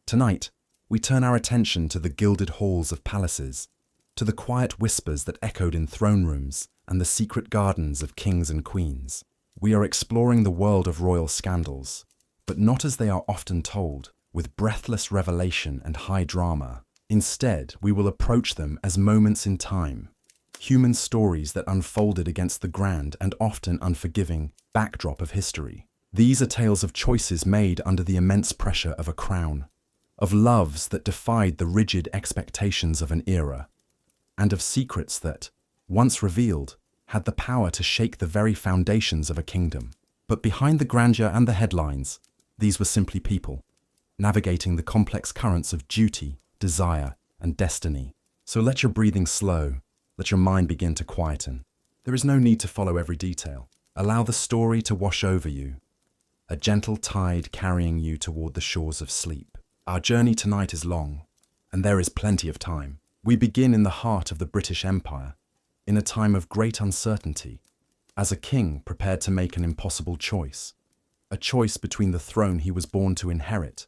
Tonight, we turn our attention to the gilded halls of palaces, to the quiet whispers that echoed in throne rooms and the secret gardens of kings and queens. We are exploring the world of royal scandals, but not as they are often told, with breathless revelation and high drama. Instead, we will approach them as moments in time, human stories that unfolded against the grand and often unforgiving backdrop of history. These are tales of choices made under the immense pressure of a crown, of loves that defied the rigid expectations of an era, and of secrets that, once revealed, had the power to shake the very foundations of a kingdom. But behind the grandeur and the headlines, these were simply people, navigating the complex currents of duty, desire, and destiny. So let your breathing slow, let your mind begin to quieten. There is no need to follow every detail. Allow the story to wash over you, a gentle tide carrying you toward the shores of sleep. Our journey tonight is long, and there is plenty of time. We begin in the heart of the British Empire, in a time of great uncertainty, as a king prepared to make an impossible choice, a choice between the throne he was born to inherit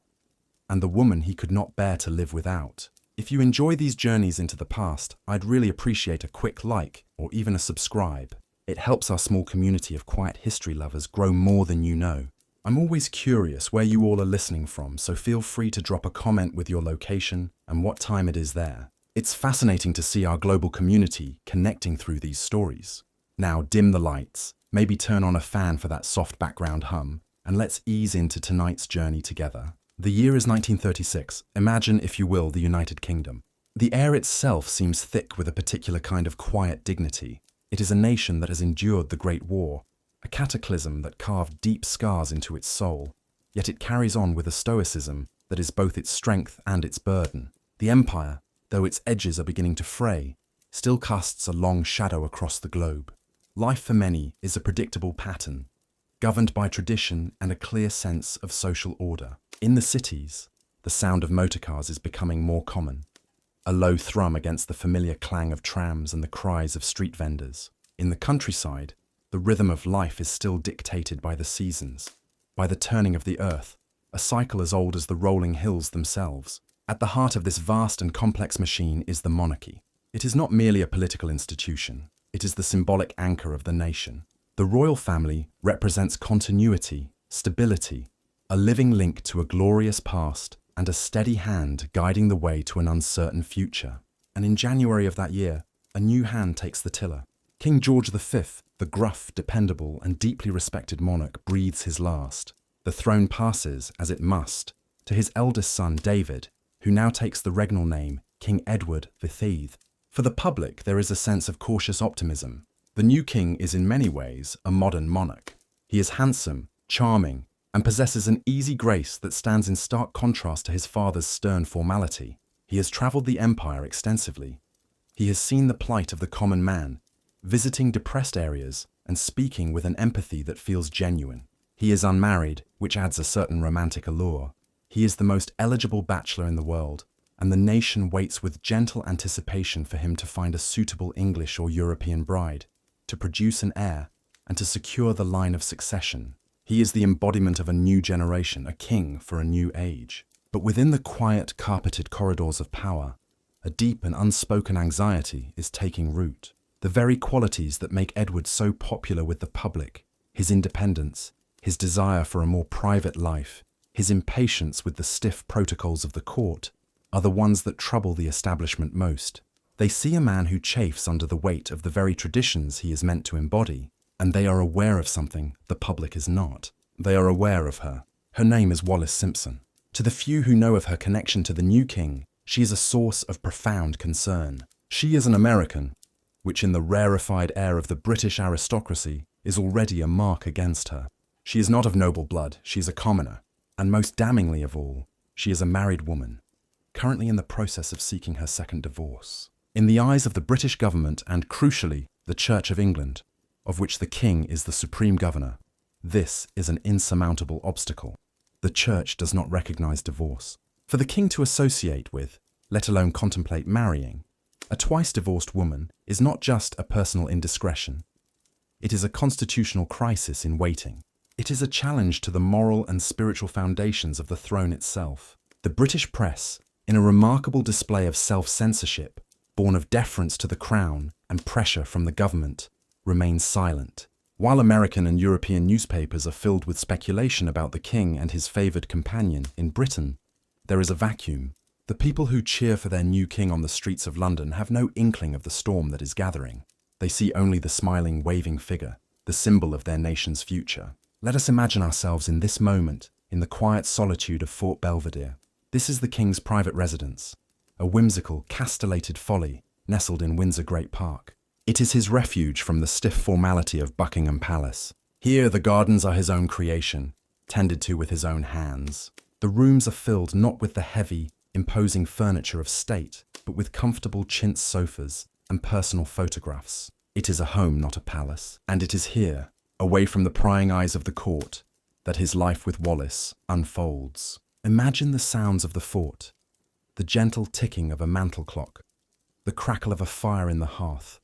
and the woman he could not bear to live without. If you enjoy these journeys into the past, I'd really appreciate a quick like or even a subscribe. It helps our small community of quiet history lovers grow more than you know. I'm always curious where you all are listening from, so feel free to drop a comment with your location and what time it is there. It's fascinating to see our global community connecting through these stories. Now dim the lights, maybe turn on a fan for that soft background hum, and let's ease into tonight's journey together. The year is 1936. Imagine, if you will, the United Kingdom. The air itself seems thick with a particular kind of quiet dignity. It is a nation that has endured the Great War, a cataclysm that carved deep scars into its soul, yet it carries on with a stoicism that is both its strength and its burden. The empire, though its edges are beginning to fray, still casts a long shadow across the globe. Life for many is a predictable pattern, governed by tradition and a clear sense of social order. In the cities, the sound of motorcars is becoming more common, a low thrum against the familiar clang of trams and the cries of street vendors. In the countryside, the rhythm of life is still dictated by the seasons, by the turning of the earth, a cycle as old as the rolling hills themselves. At the heart of this vast and complex machine is the monarchy. It is not merely a political institution, it is the symbolic anchor of the nation. The royal family represents continuity, stability, a living link to a glorious past, and a steady hand guiding the way to an uncertain future. And in January of that year, a new hand takes the tiller. King George V, the gruff, dependable, and deeply respected monarch, breathes his last. The throne passes, as it must, to his eldest son, David, who now takes the regnal name King Edward III. For the public, there is a sense of cautious optimism. The new king is in many ways a modern monarch. He is handsome, charming, and possesses an easy grace that stands in stark contrast to his father's stern formality. He has travelled the empire extensively. He has seen the plight of the common man, visiting depressed areas and speaking with an empathy that feels genuine. He is unmarried, which adds a certain romantic allure. He is the most eligible bachelor in the world, and the nation waits with gentle anticipation for him to find a suitable English or European bride, to produce an heir, and to secure the line of succession. He is the embodiment of a new generation, a king for a new age. But within the quiet, carpeted corridors of power, a deep and unspoken anxiety is taking root. The very qualities that make Edward so popular with the public, his independence, his desire for a more private life, his impatience with the stiff protocols of the court, are the ones that trouble the establishment most. They see a man who chafes under the weight of the very traditions he is meant to embody, and they are aware of something the public is not. They are aware of her. Her name is Wallis Simpson. To the few who know of her connection to the new king, she is a source of profound concern. She is an American, which in the rarefied air of the British aristocracy is already a mark against her. She is not of noble blood, she is a commoner, and most damningly of all, she is a married woman, currently in the process of seeking her second divorce. In the eyes of the British government and, crucially, the Church of England, of which the king is the supreme governor, this is an insurmountable obstacle. The Church does not recognize divorce. For the king to associate with, let alone contemplate marrying, a twice-divorced woman is not just a personal indiscretion. It is a constitutional crisis in waiting. It is a challenge to the moral and spiritual foundations of the throne itself. The British press, in a remarkable display of self-censorship, born of deference to the crown and pressure from the government, remains silent. While American and European newspapers are filled with speculation about the king and his favoured companion, in Britain, there is a vacuum. The people who cheer for their new king on the streets of London have no inkling of the storm that is gathering. They see only the smiling, waving figure, the symbol of their nation's future. Let us imagine ourselves in this moment, in the quiet solitude of Fort Belvedere. This is the king's private residence, a whimsical, castellated folly nestled in Windsor Great Park. It is his refuge from the stiff formality of Buckingham Palace. Here the gardens are his own creation, tended to with his own hands. The rooms are filled not with the heavy, imposing furniture of state, but with comfortable chintz sofas and personal photographs. It is a home, not a palace, and it is here, away from the prying eyes of the court, that his life with Wallace unfolds. Imagine the sounds of the fort, the gentle ticking of a mantel clock, the crackle of a fire in the hearth,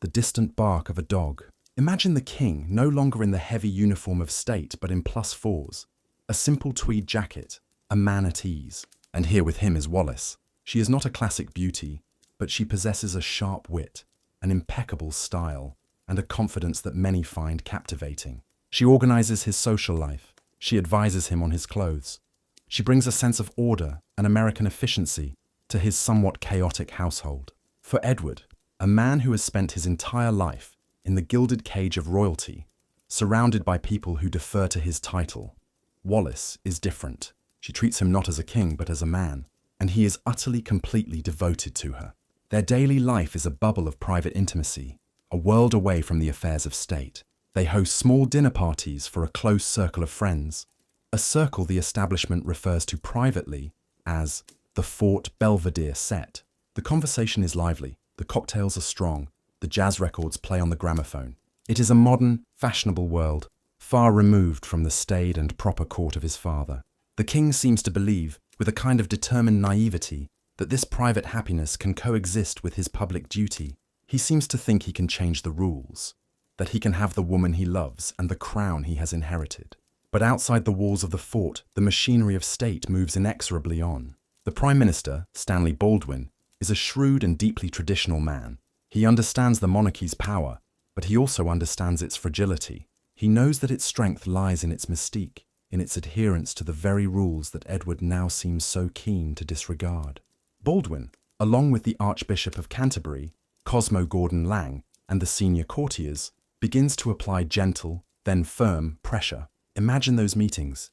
the distant bark of a dog. Imagine the king no longer in the heavy uniform of state but in +4s, a simple tweed jacket, a man at ease. And here with him is Wallace. She is not a classic beauty, but she possesses a sharp wit, an impeccable style, and a confidence that many find captivating. She organizes his social life. She advises him on his clothes. She brings a sense of order and American efficiency to his somewhat chaotic household. For Edward, a man who has spent his entire life in the gilded cage of royalty, surrounded by people who defer to his title, Wallace is different. She treats him not as a king, but as a man, and he is utterly, completely devoted to her. Their daily life is a bubble of private intimacy, a world away from the affairs of state. They host small dinner parties for a close circle of friends, a circle the establishment refers to privately as the Fort Belvedere set. The conversation is lively, the cocktails are strong, the jazz records play on the gramophone. It is a modern, fashionable world, far removed from the staid and proper court of his father. The king seems to believe, with a kind of determined naivety, that this private happiness can coexist with his public duty. He seems to think he can change the rules, that he can have the woman he loves and the crown he has inherited. But outside the walls of the fort, the machinery of state moves inexorably on. The Prime Minister, Stanley Baldwin, is a shrewd and deeply traditional man. He understands the monarchy's power, but he also understands its fragility. He knows that its strength lies in its mystique, in its adherence to the very rules that Edward now seems so keen to disregard. Baldwin, along with the Archbishop of Canterbury, Cosmo Gordon Lang, and the senior courtiers, begins to apply gentle, then firm pressure. Imagine those meetings.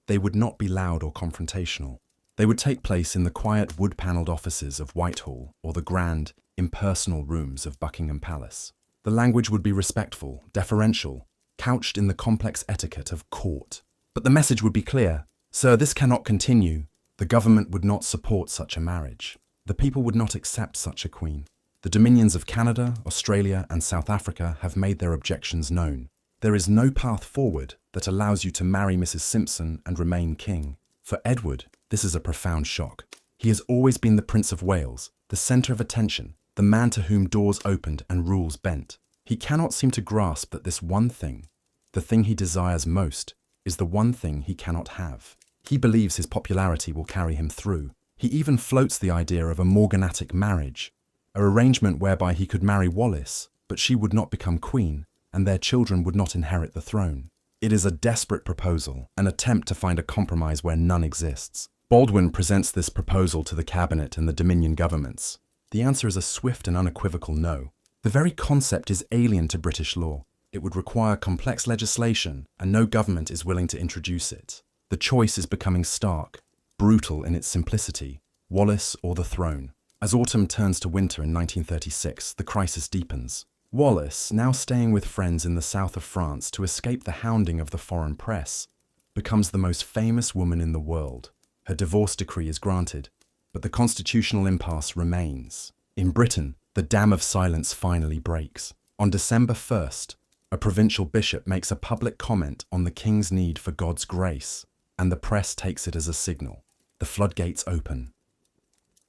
They would not be loud or confrontational. They would take place in the quiet wood-panelled offices of Whitehall or the grand, impersonal rooms of Buckingham Palace. The language would be respectful, deferential, couched in the complex etiquette of court. But the message would be clear. Sir, this cannot continue. The government would not support such a marriage. The people would not accept such a queen. The dominions of Canada, Australia, and South Africa have made their objections known. There is no path forward that allows you to marry Mrs. Simpson and remain king. For Edward, this is a profound shock. He has always been the Prince of Wales, the centre of attention, the man to whom doors opened and rules bent. He cannot seem to grasp that this one thing, the thing he desires most, is the one thing he cannot have. He believes his popularity will carry him through. He even floats the idea of a morganatic marriage, an arrangement whereby he could marry Wallace, but she would not become queen, and their children would not inherit the throne. It is a desperate proposal, an attempt to find a compromise where none exists. Baldwin presents this proposal to the cabinet and the Dominion governments. The answer is a swift and unequivocal no. The very concept is alien to British law. It would require complex legislation, and no government is willing to introduce it. The choice is becoming stark, brutal in its simplicity, Wallace or the throne. As autumn turns to winter in 1936, the crisis deepens. Wallace, now staying with friends in the south of France to escape the hounding of the foreign press, becomes the most famous woman in the world. Her divorce decree is granted, but the constitutional impasse remains. In Britain, the dam of silence finally breaks. On December 1st, a provincial bishop makes a public comment on the king's need for God's grace, and the press takes it as a signal. The floodgates open.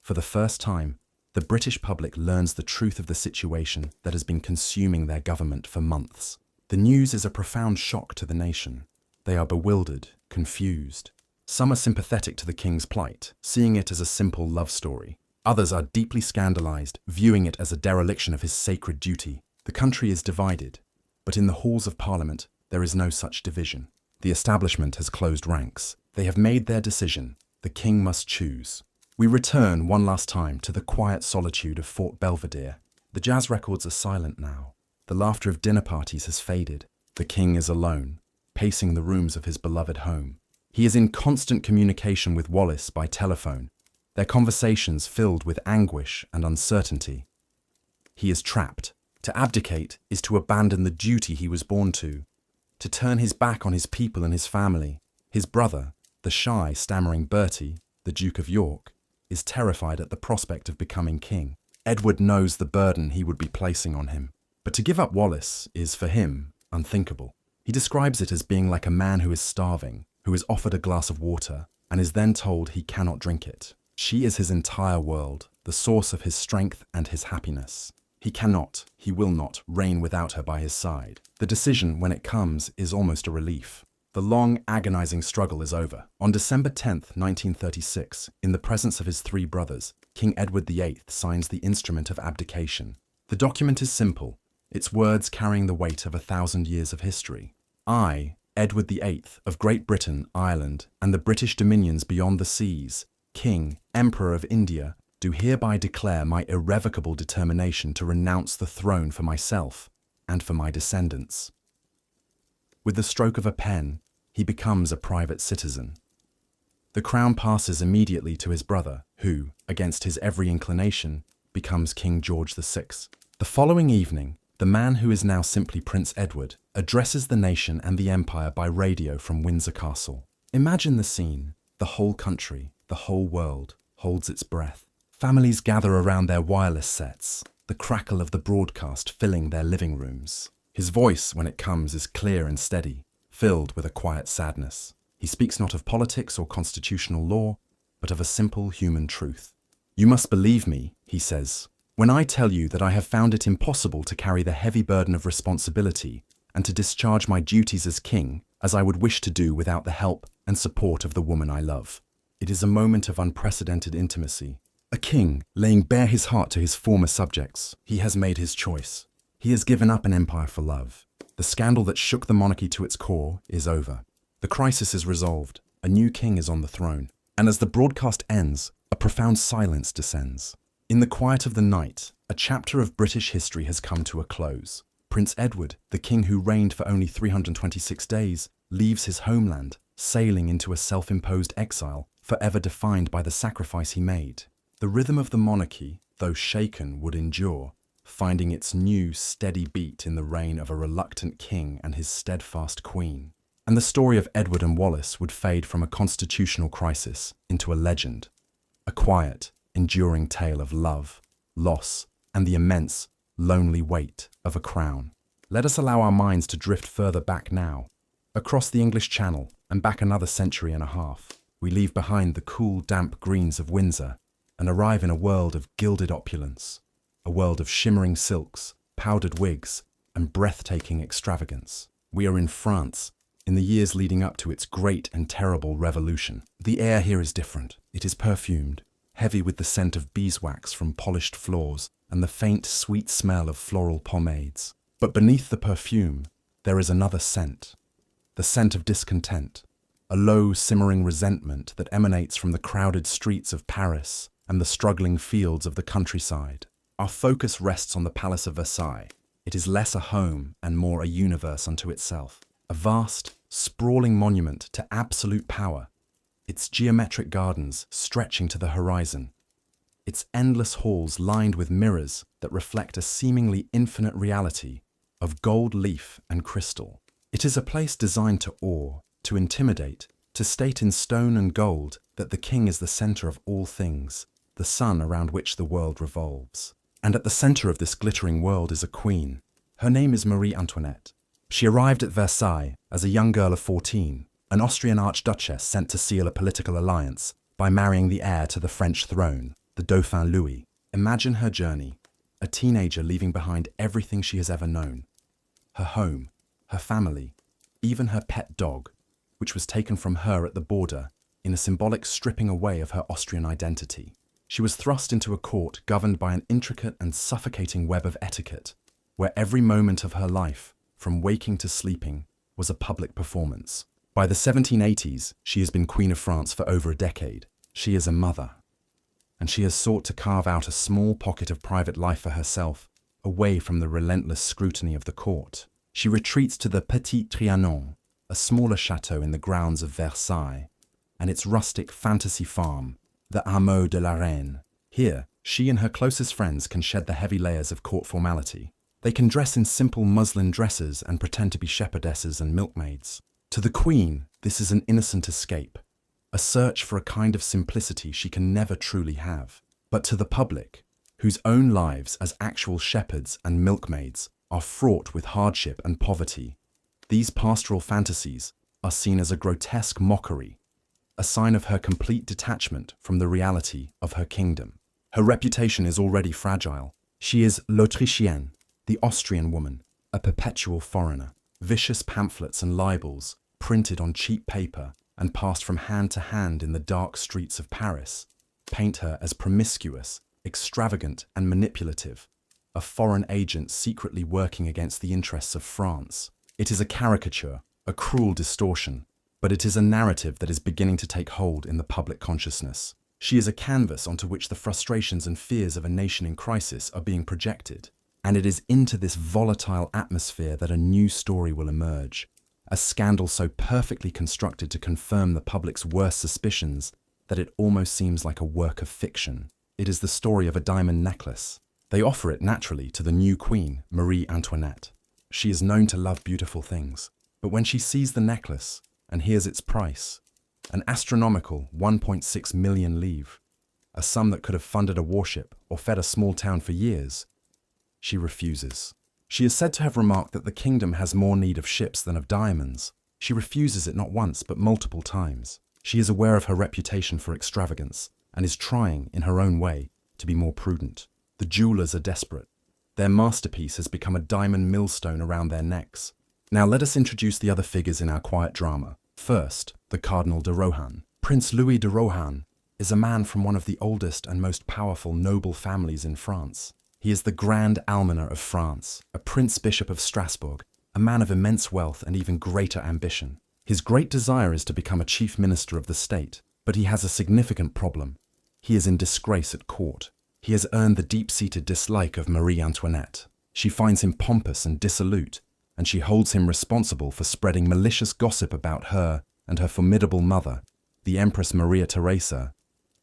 For the first time, the British public learns the truth of the situation that has been consuming their government for months. The news is a profound shock to the nation. They are bewildered, confused. Some are sympathetic to the king's plight, seeing it as a simple love story. Others are deeply scandalized, viewing it as a dereliction of his sacred duty. The country is divided, but in the halls of Parliament there is no such division. The establishment has closed ranks. They have made their decision. The king must choose. We return one last time to the quiet solitude of Fort Belvedere. The jazz records are silent now. The laughter of dinner parties has faded. The king is alone, pacing the rooms of his beloved home. He is in constant communication with Wallace by telephone, their conversations filled with anguish and uncertainty. He is trapped. To abdicate is to abandon the duty he was born to turn his back on his people and his family. His brother, the shy, stammering Bertie, the Duke of York, is terrified at the prospect of becoming king. Edward knows the burden he would be placing on him. But to give up Wallace is, for him, unthinkable. He describes it as being like a man who is starving, who is offered a glass of water, and is then told he cannot drink it. She is his entire world, the source of his strength and his happiness. He will not, reign without her by his side. The decision, when it comes, is almost a relief. The long, agonizing struggle is over. On December 10th, 1936, in the presence of his three brothers, King Edward VIII signs the instrument of abdication. The document is simple, its words carrying the weight of 1,000 years of history. I, Edward VIII of Great Britain, Ireland, and the British dominions beyond the seas, King, Emperor of India, do hereby declare my irrevocable determination to renounce the throne for myself and for my descendants. With the stroke of a pen, he becomes a private citizen. The crown passes immediately to his brother, who, against his every inclination, becomes King George VI. The following evening, the man who is now simply Prince Edward addresses the nation and the empire by radio from Windsor Castle. Imagine the scene. The whole country, the whole world, holds its breath. Families gather around their wireless sets, the crackle of the broadcast filling their living rooms. His voice, when it comes, is clear and steady, filled with a quiet sadness. He speaks not of politics or constitutional law, but of a simple human truth. You must believe me, he says, when I tell you that I have found it impossible to carry the heavy burden of responsibility and to discharge my duties as king as I would wish to do without the help and support of the woman I love. It is a moment of unprecedented intimacy. A king laying bare his heart to his former subjects. He has made his choice. He has given up an empire for love. The scandal that shook the monarchy to its core is over. The crisis is resolved. A new king is on the throne. And as the broadcast ends, a profound silence descends. In the quiet of the night, a chapter of British history has come to a close. Prince Edward, the king who reigned for only 326 days, leaves his homeland, sailing into a self-imposed exile, forever defined by the sacrifice he made. The rhythm of the monarchy, though shaken, would endure, finding its new, steady beat in the reign of a reluctant king and his steadfast queen. And the story of Edward and Wallace would fade from a constitutional crisis into a legend, a quiet, enduring tale of love, loss, and the immense, lonely weight of a crown. Let us allow our minds to drift further back now, across the English Channel and back another century and a half. We leave behind the cool, damp greens of Windsor and arrive in a world of gilded opulence, a world of shimmering silks, powdered wigs, and breathtaking extravagance. We are in France, in the years leading up to its great and terrible revolution. The air here is different. It is perfumed, heavy with the scent of beeswax from polished floors and the faint, sweet smell of floral pomades. But beneath the perfume, there is another scent, the scent of discontent, a low, simmering resentment that emanates from the crowded streets of Paris and the struggling fields of the countryside. Our focus rests on the Palace of Versailles. It is less a home and more a universe unto itself, a vast, sprawling monument to absolute power, its geometric gardens stretching to the horizon, its endless halls lined with mirrors that reflect a seemingly infinite reality of gold leaf and crystal. It is a place designed to awe, to intimidate, to state in stone and gold that the king is the center of all things, the sun around which the world revolves. And at the center of this glittering world is a queen. Her name is Marie Antoinette. She arrived at Versailles as a young girl of 14, an Austrian archduchess sent to seal a political alliance by marrying the heir to the French throne, the Dauphin Louis. Imagine her journey, a teenager leaving behind everything she has ever known. Her home, her family, even her pet dog, which was taken from her at the border in a symbolic stripping away of her Austrian identity. She was thrust into a court governed by an intricate and suffocating web of etiquette, where every moment of her life, from waking to sleeping, was a public performance. By the 1780s, she has been Queen of France for over a decade. She is a mother, and she has sought to carve out a small pocket of private life for herself, away from the relentless scrutiny of the court. She retreats to the Petit Trianon, a smaller chateau in the grounds of Versailles, and its rustic fantasy farm, the Hameau de la Reine. Here, she and her closest friends can shed the heavy layers of court formality. They can dress in simple muslin dresses and pretend to be shepherdesses and milkmaids. To the Queen, this is an innocent escape, a search for a kind of simplicity she can never truly have. But to the public, whose own lives as actual shepherds and milkmaids are fraught with hardship and poverty, these pastoral fantasies are seen as a grotesque mockery, a sign of her complete detachment from the reality of her kingdom. Her reputation is already fragile. She is l'Autrichienne, the Austrian woman, a perpetual foreigner. Vicious pamphlets and libels, printed on cheap paper and passed from hand to hand in the dark streets of Paris, paint her as promiscuous, extravagant and manipulative, a foreign agent secretly working against the interests of France. It is a caricature, a cruel distortion, but it is a narrative that is beginning to take hold in the public consciousness. She is a canvas onto which the frustrations and fears of a nation in crisis are being projected. And it is into this volatile atmosphere that a new story will emerge, a scandal so perfectly constructed to confirm the public's worst suspicions that it almost seems like a work of fiction. It is the story of a diamond necklace. They offer it naturally to the new queen, Marie Antoinette. She is known to love beautiful things, but when she sees the necklace and hears its price, an astronomical 1.6 million livres, a sum that could have funded a warship or fed a small town for years, she refuses. She is said to have remarked that the kingdom has more need of ships than of diamonds. She refuses it not once but multiple times. She is aware of her reputation for extravagance and is trying, in her own way, to be more prudent. The jewelers are desperate. Their masterpiece has become a diamond millstone around their necks. Now let us introduce the other figures in our quiet drama. First, the Cardinal de Rohan. Prince Louis de Rohan is a man from one of the oldest and most powerful noble families in France. He is the Grand Almoner of France, a Prince Bishop of Strasbourg, a man of immense wealth and even greater ambition. His great desire is to become a chief minister of the state, but he has a significant problem. He is in disgrace at court. He has earned the deep-seated dislike of Marie Antoinette. She finds him pompous and dissolute, and she holds him responsible for spreading malicious gossip about her and her formidable mother, the Empress Maria Theresa,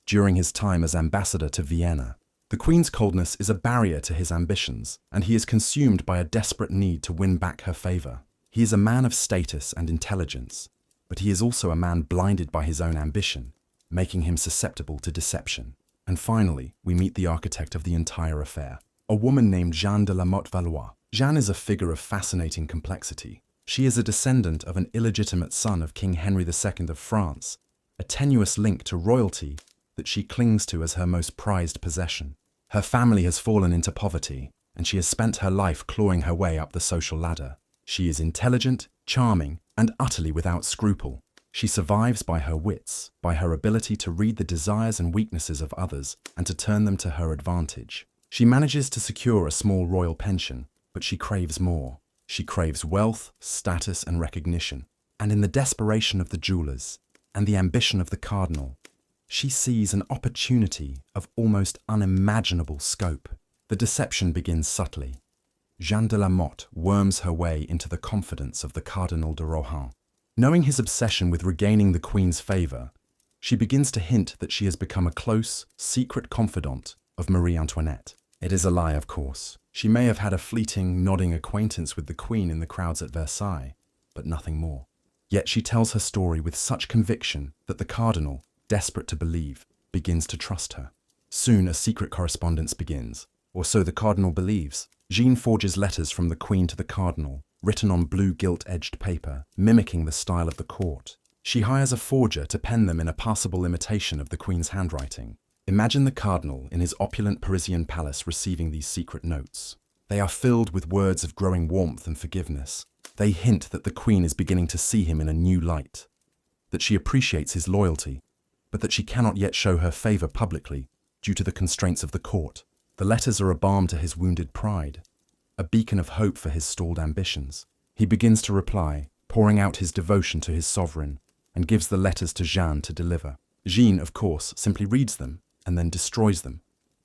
during his time as ambassador to Vienna. The Queen's coldness is a barrier to his ambitions, and he is consumed by a desperate need to win back her favour. He is a man of status and intelligence, but he is also a man blinded by his own ambition, making him susceptible to deception. And finally, we meet the architect of the entire affair, a woman named Jeanne de la Motte Valois. Jeanne is a figure of fascinating complexity. She is a descendant of an illegitimate son of King Henry II of France, a tenuous link to royalty that she clings to as her most prized possession. Her family has fallen into poverty, and she has spent her life clawing her way up the social ladder. She is intelligent, charming, and utterly without scruple. She survives by her wits, by her ability to read the desires and weaknesses of others and to turn them to her advantage. She manages to secure a small royal pension, but she craves more. She craves wealth, status, and recognition. And in the desperation of the jewelers and the ambition of the cardinal, she sees an opportunity of almost unimaginable scope. The deception begins subtly. Jeanne de la Motte worms her way into the confidence of the Cardinal de Rohan. Knowing his obsession with regaining the Queen's favour, she begins to hint that she has become a close, secret confidant of Marie Antoinette. It is a lie, of course. She may have had a fleeting, nodding acquaintance with the Queen in the crowds at Versailles, but nothing more. Yet she tells her story with such conviction that the Cardinal, desperate to believe, begins to trust her. Soon a secret correspondence begins, or so the Cardinal believes. Jeanne forges letters from the Queen to the Cardinal, written on blue gilt-edged paper, mimicking the style of the court. She hires a forger to pen them in a passable imitation of the Queen's handwriting. Imagine the Cardinal in his opulent Parisian palace receiving these secret notes. They are filled with words of growing warmth and forgiveness. They hint that the Queen is beginning to see him in a new light, that she appreciates his loyalty, but that she cannot yet show her favor publicly due to the constraints of the court. The letters are a balm to his wounded pride, a beacon of hope for his stalled ambitions. He begins to reply, pouring out his devotion to his sovereign, and gives the letters to Jeanne to deliver. Jeanne, of course, simply reads them and then destroys them,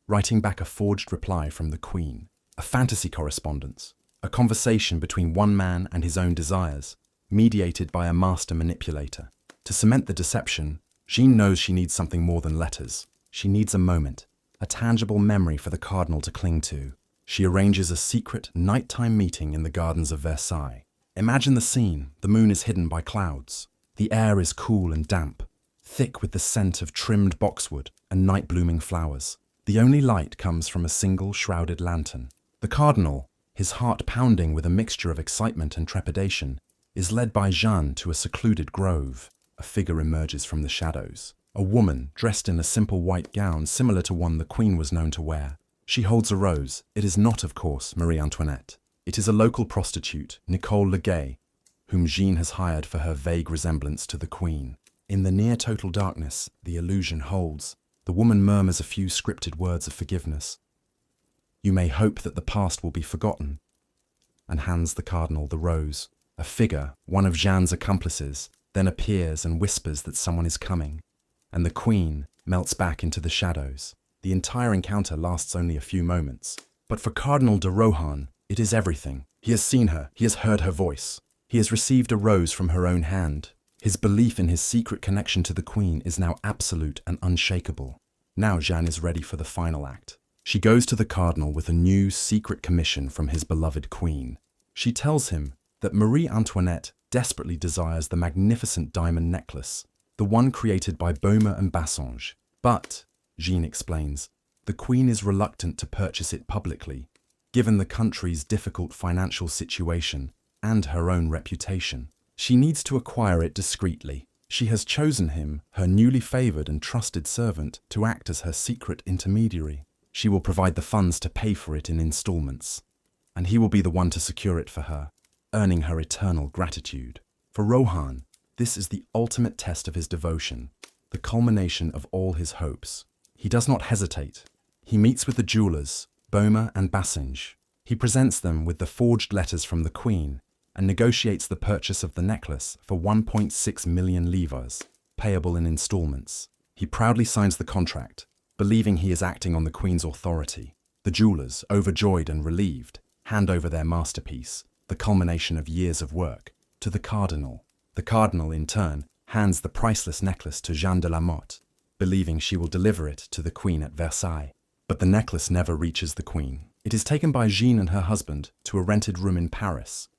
writing back a forged reply from the Queen. A fantasy correspondence, a conversation between one man and his own desires, mediated by a master manipulator. To cement the deception, Jeanne knows she needs something more than letters. She needs a moment, a tangible memory for the cardinal to cling to. She arranges a secret nighttime meeting in the gardens of Versailles. Imagine the scene. The moon is hidden by clouds. The air is cool and damp, thick with the scent of trimmed boxwood and night-blooming flowers. The only light comes from a single shrouded lantern. The cardinal, his heart pounding with a mixture of excitement and trepidation, is led by Jeanne to a secluded grove. A figure emerges from the shadows. A woman dressed in a simple white gown similar to one the Queen was known to wear. She holds a rose. It is not, of course, Marie Antoinette. It is a local prostitute, Nicole Legay, whom Jeanne has hired for her vague resemblance to the Queen. In the near-total darkness, the illusion holds. The woman murmurs a few scripted words of forgiveness. "You may hope that the past will be forgotten," and hands the cardinal the rose. A figure, one of Jeanne's accomplices, then appears and whispers that someone is coming, and the Queen melts back into the shadows. The entire encounter lasts only a few moments. But for Cardinal de Rohan, it is everything. He has seen her, he has heard her voice. He has received a rose from her own hand. His belief in his secret connection to the Queen is now absolute and unshakable. Now Jeanne is ready for the final act. She goes to the cardinal with a new secret commission from his beloved Queen. She tells him that Marie Antoinette desperately desires the magnificent diamond necklace, the one created by Baume and Bassange. But, Jeanne explains, the Queen is reluctant to purchase it publicly, given the country's difficult financial situation and her own reputation. She needs to acquire it discreetly. She has chosen him, her newly favoured and trusted servant, to act as her secret intermediary. She will provide the funds to pay for it in installments, and he will be the one to secure it for her, earning her eternal gratitude. For Rohan, this is the ultimate test of his devotion, the culmination of all his hopes. He does not hesitate. He meets with the jewelers, Baume and Bassange. He presents them with the forged letters from the Queen and negotiates the purchase of the necklace for 1.6 million livres, payable in installments. He proudly signs the contract, believing he is acting on the Queen's authority. The jewelers, overjoyed and relieved, hand over their masterpiece, the culmination of years of work, to the cardinal. The cardinal, in turn, hands the priceless necklace to Jeanne de la Motte, believing she will deliver it to the Queen at Versailles. But the necklace never reaches the Queen. It is taken by Jeanne and her husband to a rented room in Paris,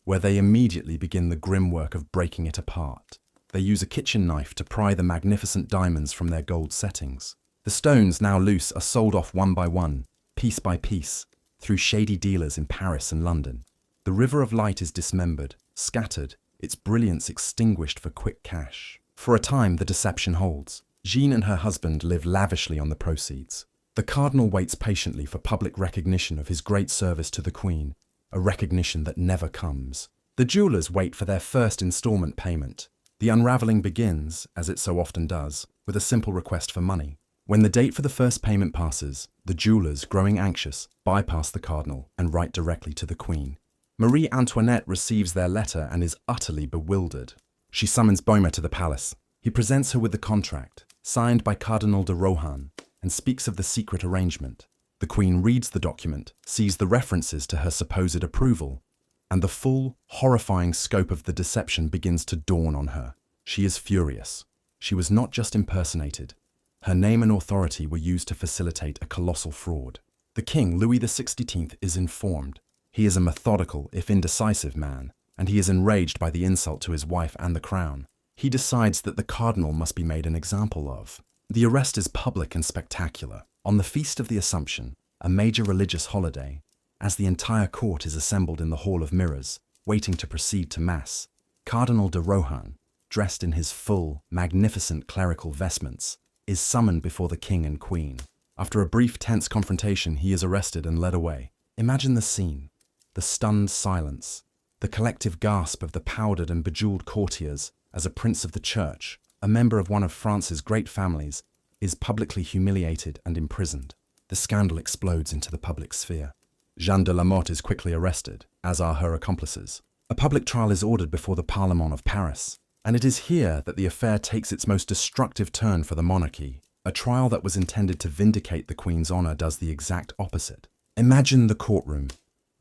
where they immediately begin the grim work of breaking it apart. They use a kitchen knife to pry the magnificent diamonds from their gold settings. The stones, now loose, are sold off one by one, piece by piece, through shady dealers in Paris and London. The river of light is dismembered, scattered, its brilliance extinguished for quick cash. For a time, the deception holds. Jeanne and her husband live lavishly on the proceeds. The cardinal waits patiently for public recognition of his great service to the Queen, a recognition that never comes. The jewelers wait for their first installment payment. The unraveling begins, as it so often does, with a simple request for money. When the date for the first payment passes, the jewelers, growing anxious, bypass the cardinal and write directly to the Queen. Marie Antoinette receives their letter and is utterly bewildered. She summons Baume to the palace. He presents her with the contract, signed by Cardinal de Rohan, and speaks of the secret arrangement. The Queen reads the document, sees the references to her supposed approval, and the full, horrifying scope of the deception begins to dawn on her. She is furious. She was not just impersonated. Her name and authority were used to facilitate a colossal fraud. The King, Louis XVI, is informed. He is a methodical, if indecisive man, and he is enraged by the insult to his wife and the crown. He decides that the cardinal must be made an example of. The arrest is public and spectacular. On the Feast of the Assumption, a major religious holiday, as the entire court is assembled in the Hall of Mirrors, waiting to proceed to Mass, Cardinal de Rohan, dressed in his full, magnificent clerical vestments, is summoned before the King and Queen. After a brief, tense confrontation, he is arrested and led away. Imagine the scene, the stunned silence, the collective gasp of the powdered and bejeweled courtiers as a prince of the church, a member of one of France's great families, is publicly humiliated and imprisoned. The scandal explodes into the public sphere. Jeanne de Lamotte is quickly arrested, as are her accomplices. A public trial is ordered before the Parlement of Paris, and it is here that the affair takes its most destructive turn for the monarchy. A trial that was intended to vindicate the Queen's honour does the exact opposite. Imagine the courtroom.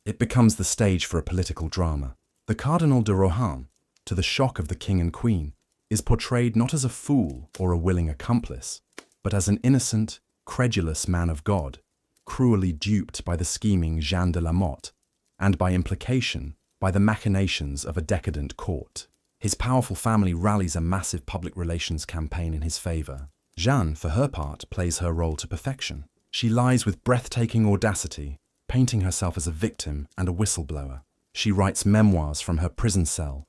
It becomes the stage for a political drama. The Cardinal de Rohan, to the shock of the King and Queen, is portrayed not as a fool or a willing accomplice, but as an innocent, credulous man of God, cruelly duped by the scheming Jeanne de Lamotte, and by implication, by the machinations of a decadent court. His powerful family rallies a massive public relations campaign in his favour. Jeanne, for her part, plays her role to perfection. She lies with breathtaking audacity, painting herself as a victim and a whistleblower. She writes memoirs from her prison cell,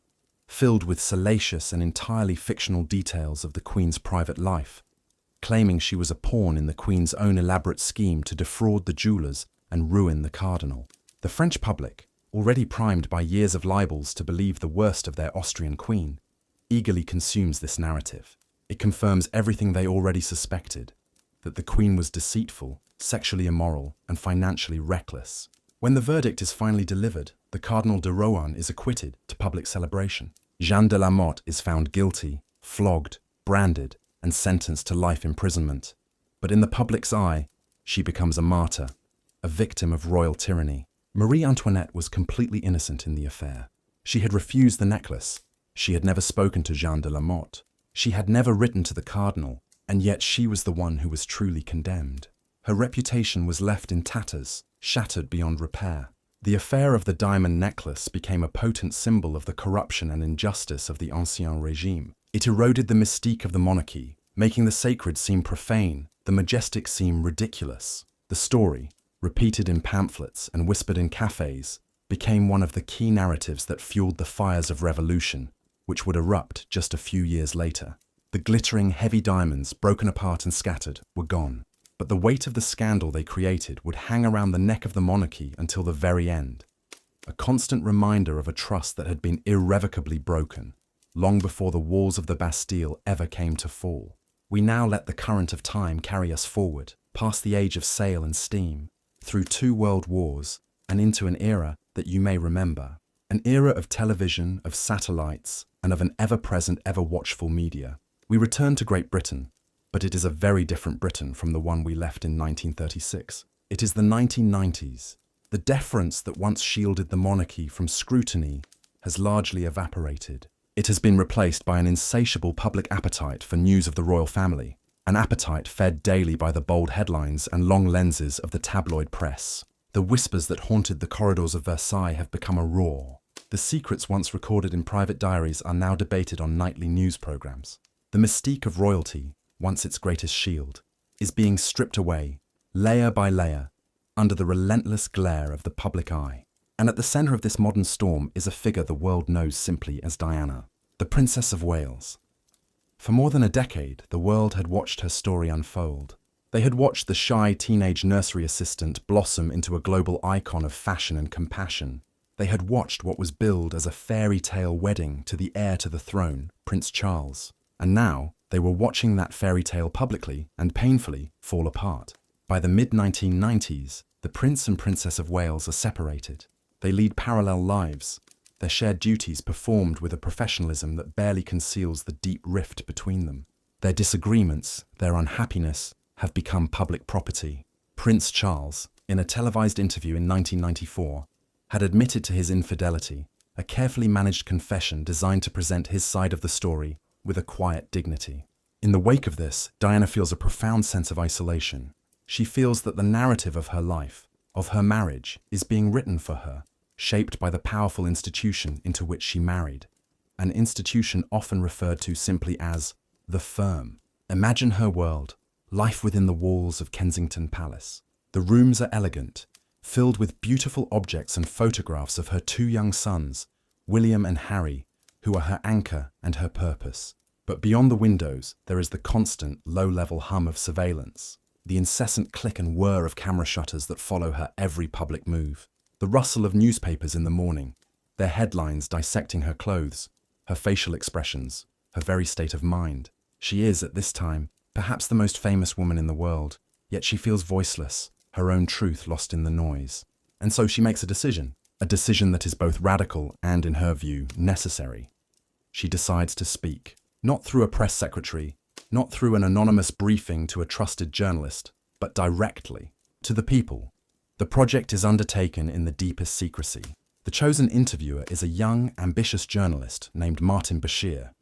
filled with salacious and entirely fictional details of the Queen's private life, claiming she was a pawn in the Queen's own elaborate scheme to defraud the jewellers and ruin the Cardinal. The French public, already primed by years of libels to believe the worst of their Austrian Queen, eagerly consumes this narrative. It confirms everything they already suspected, that the Queen was deceitful, sexually immoral, and financially reckless. When the verdict is finally delivered, the Cardinal de Rohan is acquitted to public celebration. Jeanne de Lamotte is found guilty, flogged, branded, and sentenced to life imprisonment. But in the public's eye, she becomes a martyr, a victim of royal tyranny. Marie Antoinette was completely innocent in the affair. She had refused the necklace. She had never spoken to Jeanne de Lamotte. She had never written to the Cardinal, and yet she was the one who was truly condemned. Her reputation was left in tatters, shattered beyond repair. The affair of the diamond necklace became a potent symbol of the corruption and injustice of the Ancien Regime. It eroded the mystique of the monarchy, making the sacred seem profane, the majestic seem ridiculous. The story, repeated in pamphlets and whispered in cafes, became one of the key narratives that fueled the fires of revolution, which would erupt just a few years later. The glittering, heavy diamonds, broken apart and scattered, were gone. But the weight of the scandal they created would hang around the neck of the monarchy until the very end, a constant reminder of a trust that had been irrevocably broken, long before the walls of the Bastille ever came to fall. We now let the current of time carry us forward, past the age of sail and steam, through 2 world wars, and into an era that you may remember, an era of television, of satellites, and of an ever-present, ever-watchful media. We return to Great Britain, but it is a very different Britain from the one we left in 1936. It is the 1990s. The deference that once shielded the monarchy from scrutiny has largely evaporated. It has been replaced by an insatiable public appetite for news of the royal family, an appetite fed daily by the bold headlines and long lenses of the tabloid press. The whispers that haunted the corridors of Versailles have become a roar. The secrets once recorded in private diaries are now debated on nightly news programs. The mystique of royalty, once its greatest shield, is being stripped away, layer by layer, under the relentless glare of the public eye. And at the centre of this modern storm is a figure the world knows simply as Diana, the Princess of Wales. For more than a decade, the world had watched her story unfold. They had watched the shy teenage nursery assistant blossom into a global icon of fashion and compassion. They had watched what was billed as a fairy tale wedding to the heir to the throne, Prince Charles. And now, they were watching that fairy tale publicly and painfully fall apart. By the mid-1990s, the Prince and Princess of Wales are separated. They lead parallel lives, their shared duties performed with a professionalism that barely conceals the deep rift between them. Their disagreements, their unhappiness, have become public property. Prince Charles, in a televised interview in 1994, had admitted to his infidelity, a carefully managed confession designed to present his side of the story with a quiet dignity. In the wake of this, Diana feels a profound sense of isolation. She feels that the narrative of her life, of her marriage, is being written for her, shaped by the powerful institution into which she married, an institution often referred to simply as the firm. Imagine her world, life within the walls of Kensington Palace. The rooms are elegant, filled with beautiful objects and photographs of her 2 young sons, William and Harry, who are her anchor and her purpose. But beyond the windows, there is the constant, low-level hum of surveillance, the incessant click and whir of camera shutters that follow her every public move, the rustle of newspapers in the morning, their headlines dissecting her clothes, her facial expressions, her very state of mind. She is, at this time, perhaps the most famous woman in the world, yet she feels voiceless, her own truth lost in the noise. And so she makes a decision that is both radical and, in her view, necessary. She decides to speak, not through a press secretary, not through an anonymous briefing to a trusted journalist, but directly to the people. The project is undertaken in the deepest secrecy. The chosen interviewer is a young, ambitious journalist named Martin Bashir,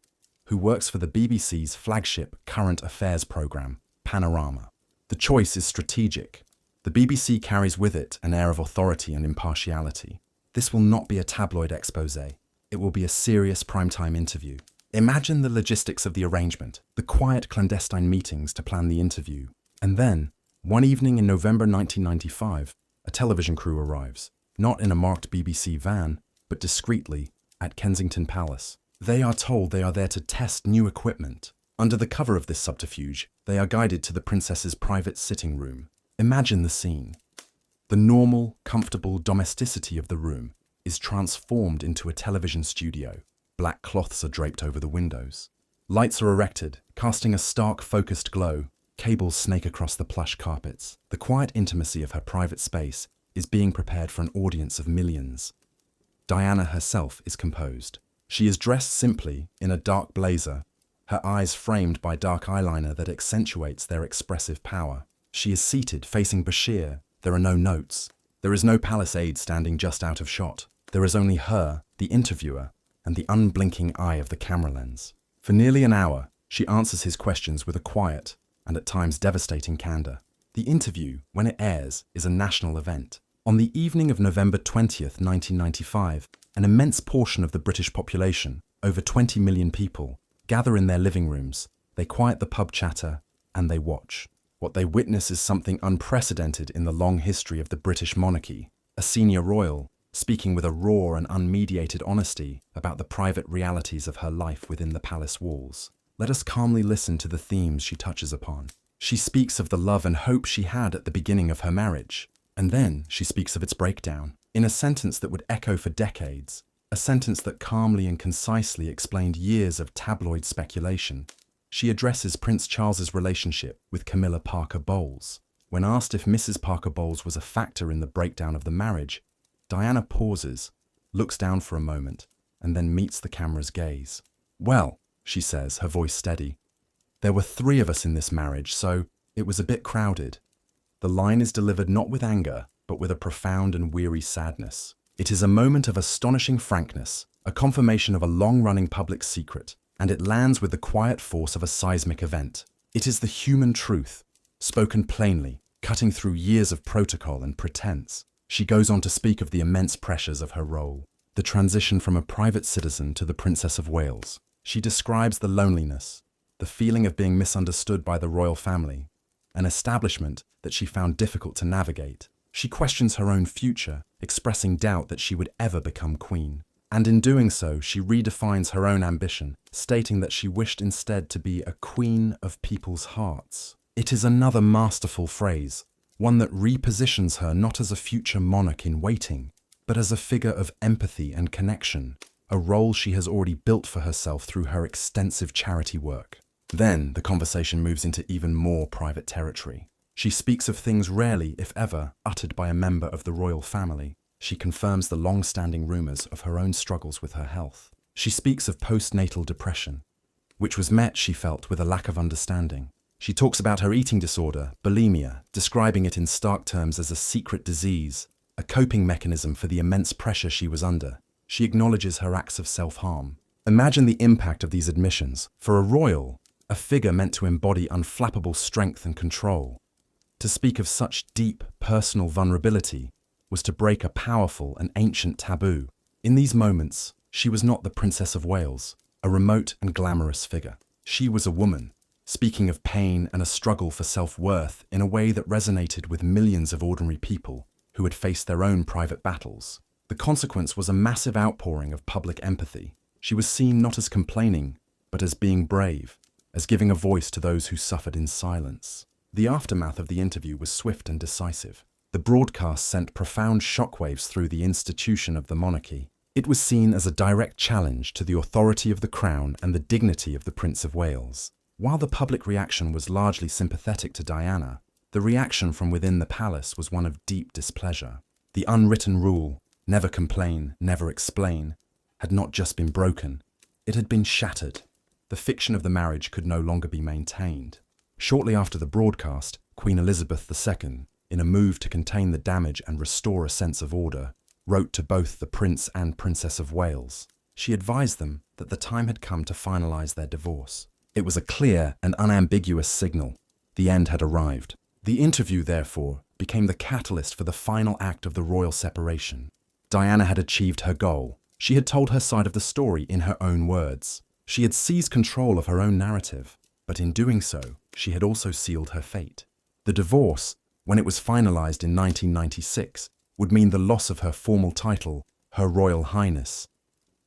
who works for the BBC's flagship current affairs programme, Panorama. The choice is strategic. The BBC carries with it an air of authority and impartiality. This will not be a tabloid exposé. It will be a serious primetime interview. Imagine the logistics of the arrangement, the quiet clandestine meetings to plan the interview. And then, one evening in November 1995, a television crew arrives, not in a marked BBC van, but discreetly at Kensington Palace. They are told they are there to test new equipment. Under the cover of this subterfuge, they are guided to the princess's private sitting room. Imagine the scene. The normal, comfortable domesticity of the room is transformed into a television studio. Black cloths are draped over the windows. Lights are erected, casting a stark, focused glow. Cables snake across the plush carpets. The quiet intimacy of her private space is being prepared for an audience of millions. Diana herself is composed. She is dressed simply in a dark blazer, her eyes framed by dark eyeliner that accentuates their expressive power. She is seated, facing Bashir. There are no notes. There is no palace aide standing just out of shot. There is only her, the interviewer, and the unblinking eye of the camera lens. For nearly an hour, she answers his questions with a quiet and at times devastating candor. The interview, when it airs, is a national event. On the evening of November 20th, 1995, an immense portion of the British population, over 20 million people, gather in their living rooms. They quiet the pub chatter and they watch. What they witness is something unprecedented in the long history of the British monarchy. A senior royal, speaking with a raw and unmediated honesty about the private realities of her life within the palace walls. Let us calmly listen to the themes she touches upon. She speaks of the love and hope she had at the beginning of her marriage, and then she speaks of its breakdown, in a sentence that would echo for decades, a sentence that calmly and concisely explained years of tabloid speculation. She addresses Prince Charles's relationship with Camilla Parker Bowles. When asked if Mrs. Parker Bowles was a factor in the breakdown of the marriage, Diana pauses, looks down for a moment, and then meets the camera's gaze. "Well," she says, her voice steady, "there were 3 of us in this marriage, so it was a bit crowded." The line is delivered not with anger, but with a profound and weary sadness. It is a moment of astonishing frankness, a confirmation of a long-running public secret, and it lands with the quiet force of a seismic event. It is the human truth, spoken plainly, cutting through years of protocol and pretense. She goes on to speak of the immense pressures of her role, the transition from a private citizen to the Princess of Wales. She describes the loneliness, the feeling of being misunderstood by the royal family, an establishment that she found difficult to navigate. She questions her own future, expressing doubt that she would ever become queen. And in doing so, she redefines her own ambition, stating that she wished instead to be a queen of people's hearts. It is another masterful phrase, one that repositions her not as a future monarch in waiting, but as a figure of empathy and connection, a role she has already built for herself through her extensive charity work. Then the conversation moves into even more private territory. She speaks of things rarely, if ever, uttered by a member of the royal family. She confirms the long-standing rumours of her own struggles with her health. She speaks of postnatal depression, which was met, she felt, with a lack of understanding. She talks about her eating disorder, bulimia, describing it in stark terms as a secret disease, a coping mechanism for the immense pressure she was under. She acknowledges her acts of self-harm. Imagine the impact of these admissions. For a royal, a figure meant to embody unflappable strength and control, to speak of such deep, personal vulnerability was to break a powerful and ancient taboo. In these moments, she was not the Princess of Wales, a remote and glamorous figure. She was a woman, speaking of pain and a struggle for self-worth in a way that resonated with millions of ordinary people who had faced their own private battles. The consequence was a massive outpouring of public empathy. She was seen not as complaining, but as being brave, as giving a voice to those who suffered in silence. The aftermath of the interview was swift and decisive. The broadcast sent profound shockwaves through the institution of the monarchy. It was seen as a direct challenge to the authority of the crown and the dignity of the Prince of Wales. While the public reaction was largely sympathetic to Diana, the reaction from within the palace was one of deep displeasure. The unwritten rule, never complain, never explain, had not just been broken, it had been shattered. The fiction of the marriage could no longer be maintained. Shortly after the broadcast, Queen Elizabeth II, in a move to contain the damage and restore a sense of order, wrote to both the Prince and Princess of Wales. She advised them that the time had come to finalise their divorce. It was a clear and unambiguous signal. The end had arrived. The interview, therefore, became the catalyst for the final act of the royal separation. Diana had achieved her goal. She had told her side of the story in her own words. She had seized control of her own narrative, but in doing so, she had also sealed her fate. The divorce, when it was finalised in 1996, would mean the loss of her formal title, Her Royal Highness,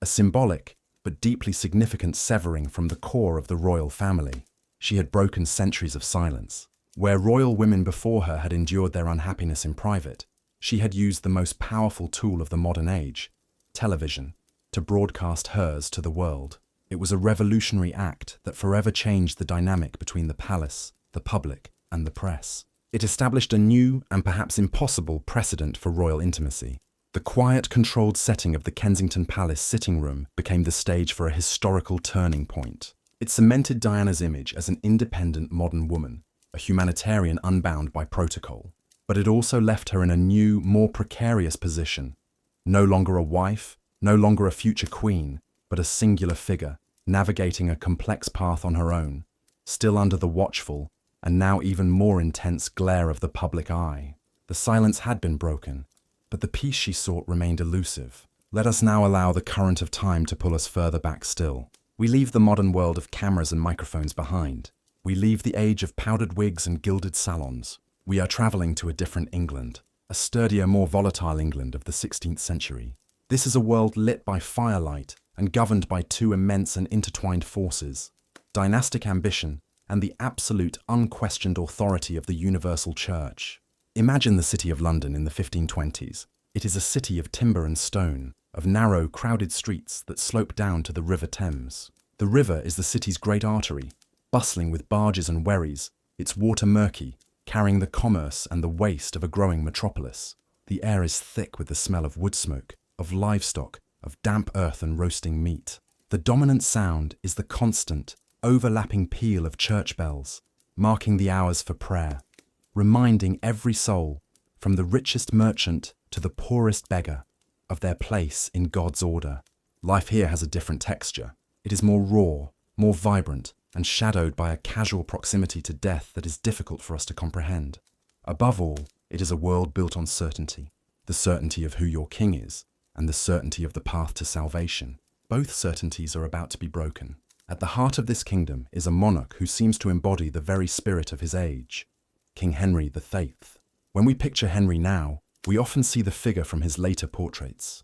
a symbolic but deeply significant severing from the core of the royal family. She had broken centuries of silence. Where royal women before her had endured their unhappiness in private, she had used the most powerful tool of the modern age, television, to broadcast hers to the world. It was a revolutionary act that forever changed the dynamic between the palace, the public, and the press. It established a new and perhaps impossible precedent for royal intimacy. The quiet, controlled setting of the Kensington Palace sitting room became the stage for a historical turning point. It cemented Diana's image as an independent modern woman, a humanitarian unbound by protocol. But it also left her in a new, more precarious position. No longer a wife, no longer a future queen, but a singular figure, navigating a complex path on her own, still under the watchful, and now even more intense glare of the public eye. The silence had been broken, but the peace she sought remained elusive. Let us now allow the current of time to pull us further back still. We leave the modern world of cameras and microphones behind. We leave the age of powdered wigs and gilded salons. We are travelling to a different England, a sturdier, more volatile England of the 16th century. This is a world lit by firelight and governed by two immense and intertwined forces: dynastic ambition and the absolute, unquestioned authority of the universal church. Imagine the city of London in the 1520s. It is a city of timber and stone, of narrow, crowded streets that slope down to the River Thames. The river is the city's great artery, bustling with barges and wherries, its water murky, carrying the commerce and the waste of a growing metropolis. The air is thick with the smell of wood smoke, of livestock, of damp earth and roasting meat. The dominant sound is the constant, overlapping peal of church bells, marking the hours for prayer, reminding every soul, from the richest merchant to the poorest beggar, of their place in God's order. Life here has a different texture. It is more raw, more vibrant, and shadowed by a casual proximity to death that is difficult for us to comprehend. Above all, it is a world built on certainty, the certainty of who your king is, and the certainty of the path to salvation. Both certainties are about to be broken. At the heart of this kingdom is a monarch who seems to embody the very spirit of his age, King Henry VIII. When we picture Henry now, we often see the figure from his later portraits.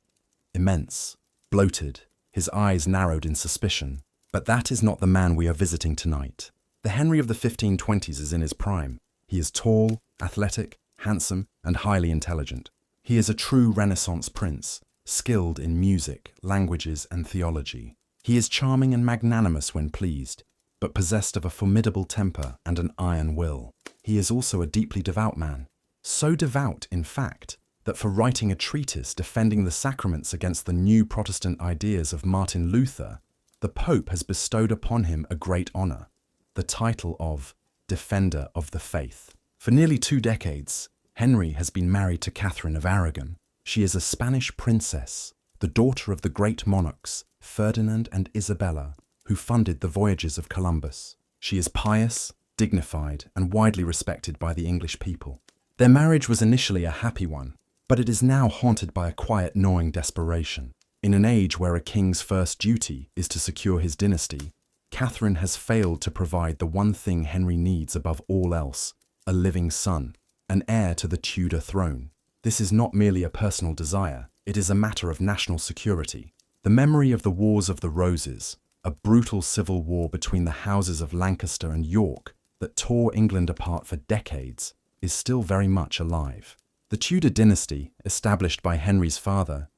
Immense, bloated, his eyes narrowed in suspicion. But that is not the man we are visiting tonight. The Henry of the 1520s is in his prime. He is tall, athletic, handsome, and highly intelligent. He is a true Renaissance prince, skilled in music, languages, and theology. He is charming and magnanimous when pleased, but possessed of a formidable temper and an iron will. He is also a deeply devout man. So devout, in fact, that for writing a treatise defending the sacraments against the new Protestant ideas of Martin Luther, the Pope has bestowed upon him a great honour, the title of Defender of the Faith. For nearly 2 decades, Henry has been married to Catherine of Aragon. She is a Spanish princess, the daughter of the great monarchs Ferdinand and Isabella, who funded the voyages of Columbus. She is pious, dignified, and widely respected by the English people. Their marriage was initially a happy one, but it is now haunted by a quiet, gnawing desperation. In an age where a king's first duty is to secure his dynasty, Catherine has failed to provide the one thing Henry needs above all else: a living son, an heir to the Tudor throne. This is not merely a personal desire, it is a matter of national security. The memory of the Wars of the Roses, a brutal civil war between the houses of Lancaster and York that tore England apart for decades, is still very much alive. The Tudor dynasty, established by Henry's father,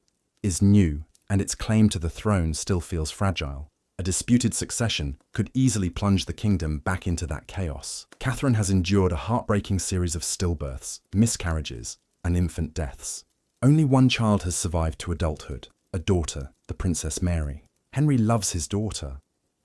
is new, and its claim to the throne still feels fragile. A disputed succession could easily plunge the kingdom back into that chaos. Catherine has endured a heartbreaking series of stillbirths, miscarriages, and infant deaths. Only one child has survived to adulthood, a daughter, the Princess Mary. Henry loves his daughter,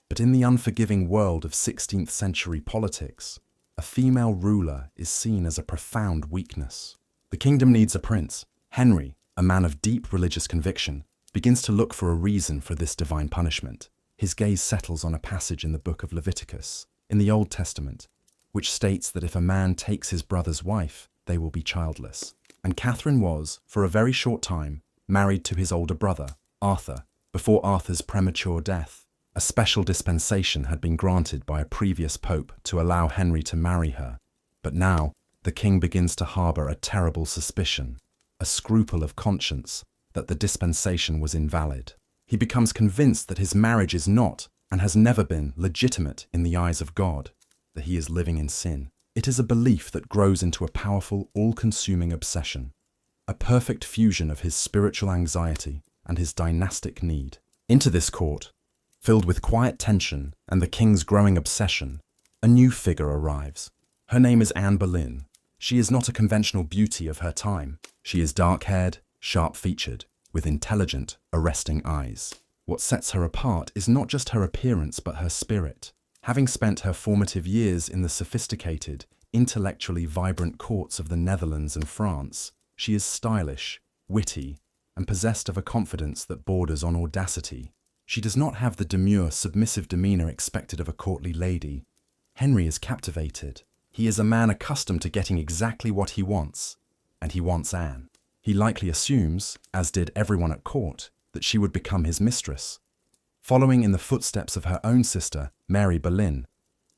but in the unforgiving world of 16th century politics, a female ruler is seen as a profound weakness. The kingdom needs a prince. Henry, a man of deep religious conviction, begins to look for a reason for this divine punishment. His gaze settles on a passage in the book of Leviticus, in the Old Testament, which states that if a man takes his brother's wife, they will be childless. And Catherine was, for a very short time, married to his older brother, Arthur. Before Arthur's premature death, a special dispensation had been granted by a previous pope to allow Henry to marry her. But now, the king begins to harbour a terrible suspicion, a scruple of conscience, that the dispensation was invalid. He becomes convinced that his marriage is not, and has never been, legitimate in the eyes of God, that he is living in sin. It is a belief that grows into a powerful, all-consuming obsession, a perfect fusion of his spiritual anxiety and his dynastic need. Into this court, filled with quiet tension and the king's growing obsession, a new figure arrives. Her name is Anne Boleyn. She is not a conventional beauty of her time. She is dark-haired, sharp-featured, with intelligent, arresting eyes. What sets her apart is not just her appearance but her spirit. Having spent her formative years in the sophisticated, intellectually vibrant courts of the Netherlands and France, she is stylish, witty, and possessed of a confidence that borders on audacity. She does not have the demure, submissive demeanour expected of a courtly lady. Henry is captivated. He is a man accustomed to getting exactly what he wants, and he wants Anne. He likely assumes, as did everyone at court, that she would become his mistress, following in the footsteps of her own sister, Mary Boleyn,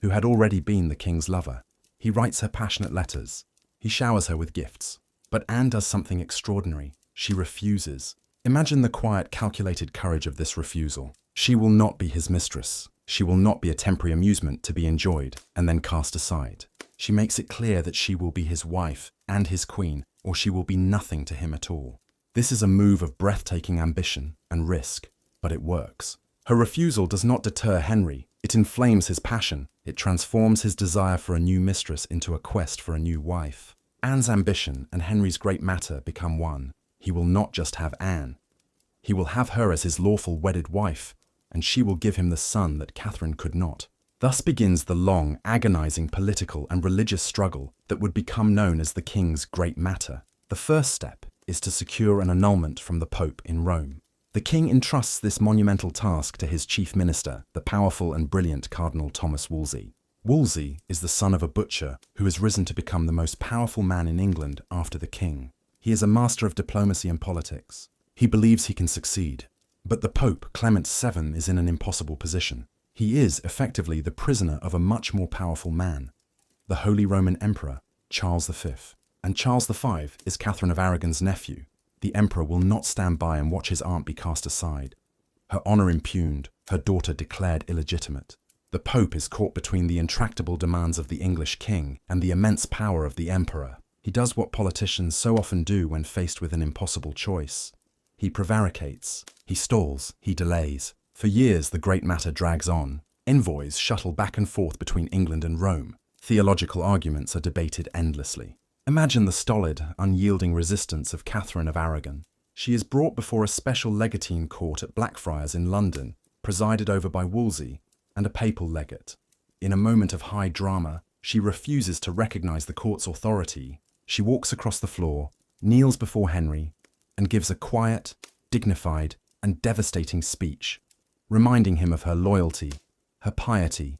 who had already been the king's lover. He writes her passionate letters. He showers her with gifts. But Anne does something extraordinary. She refuses. Imagine the quiet, calculated courage of this refusal. She will not be his mistress. She will not be a temporary amusement to be enjoyed and then cast aside. She makes it clear that she will be his wife and his queen, or she will be nothing to him at all. This is a move of breathtaking ambition and risk, but it works. Her refusal does not deter Henry. It inflames his passion. It transforms his desire for a new mistress into a quest for a new wife. Anne's ambition and Henry's great matter become one. He will not just have Anne. He will have her as his lawful wedded wife, and she will give him the son that Catherine could not. Thus begins the long, agonizing political and religious struggle that would become known as the king's great matter. The first step is to secure an annulment from the Pope in Rome. The king entrusts this monumental task to his chief minister, the powerful and brilliant Cardinal Thomas Wolsey. Wolsey is the son of a butcher who has risen to become the most powerful man in England after the king. He is a master of diplomacy and politics. He believes he can succeed. But the Pope, Clement VII, is in an impossible position. He is, effectively, the prisoner of a much more powerful man, the Holy Roman Emperor, Charles V. And Charles V is Catherine of Aragon's nephew. The emperor will not stand by and watch his aunt be cast aside, her honour impugned, her daughter declared illegitimate. The Pope is caught between the intractable demands of the English king and the immense power of the emperor. He does what politicians so often do when faced with an impossible choice. He prevaricates, he stalls, he delays. For years the great matter drags on. Envoys shuttle back and forth between England and Rome. Theological arguments are debated endlessly. Imagine the stolid, unyielding resistance of Catherine of Aragon. She is brought before a special legatine court at Blackfriars in London, presided over by Wolsey and a papal legate. In a moment of high drama, she refuses to recognise the court's authority. She walks across the floor, kneels before Henry, and gives a quiet, dignified, and devastating speech, reminding him of her loyalty, her piety,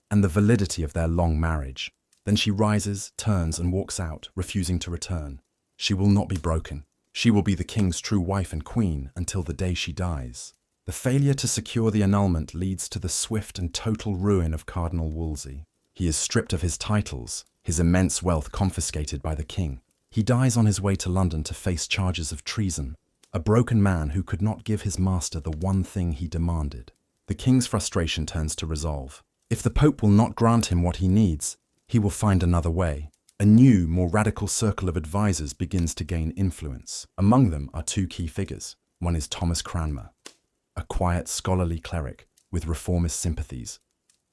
and the validity of their long marriage. Then she rises, turns, and walks out, refusing to return. She will not be broken. She will be the king's true wife and queen until the day she dies. The failure to secure the annulment leads to the swift and total ruin of Cardinal Wolsey. He is stripped of his titles, his immense wealth confiscated by the king. He dies on his way to London to face charges of treason, a broken man who could not give his master the one thing he demanded. The king's frustration turns to resolve. If the Pope will not grant him what he needs, he will find another way. A new, more radical circle of advisors begins to gain influence. Among them are two key figures. One is Thomas Cranmer, a quiet, scholarly cleric with reformist sympathies,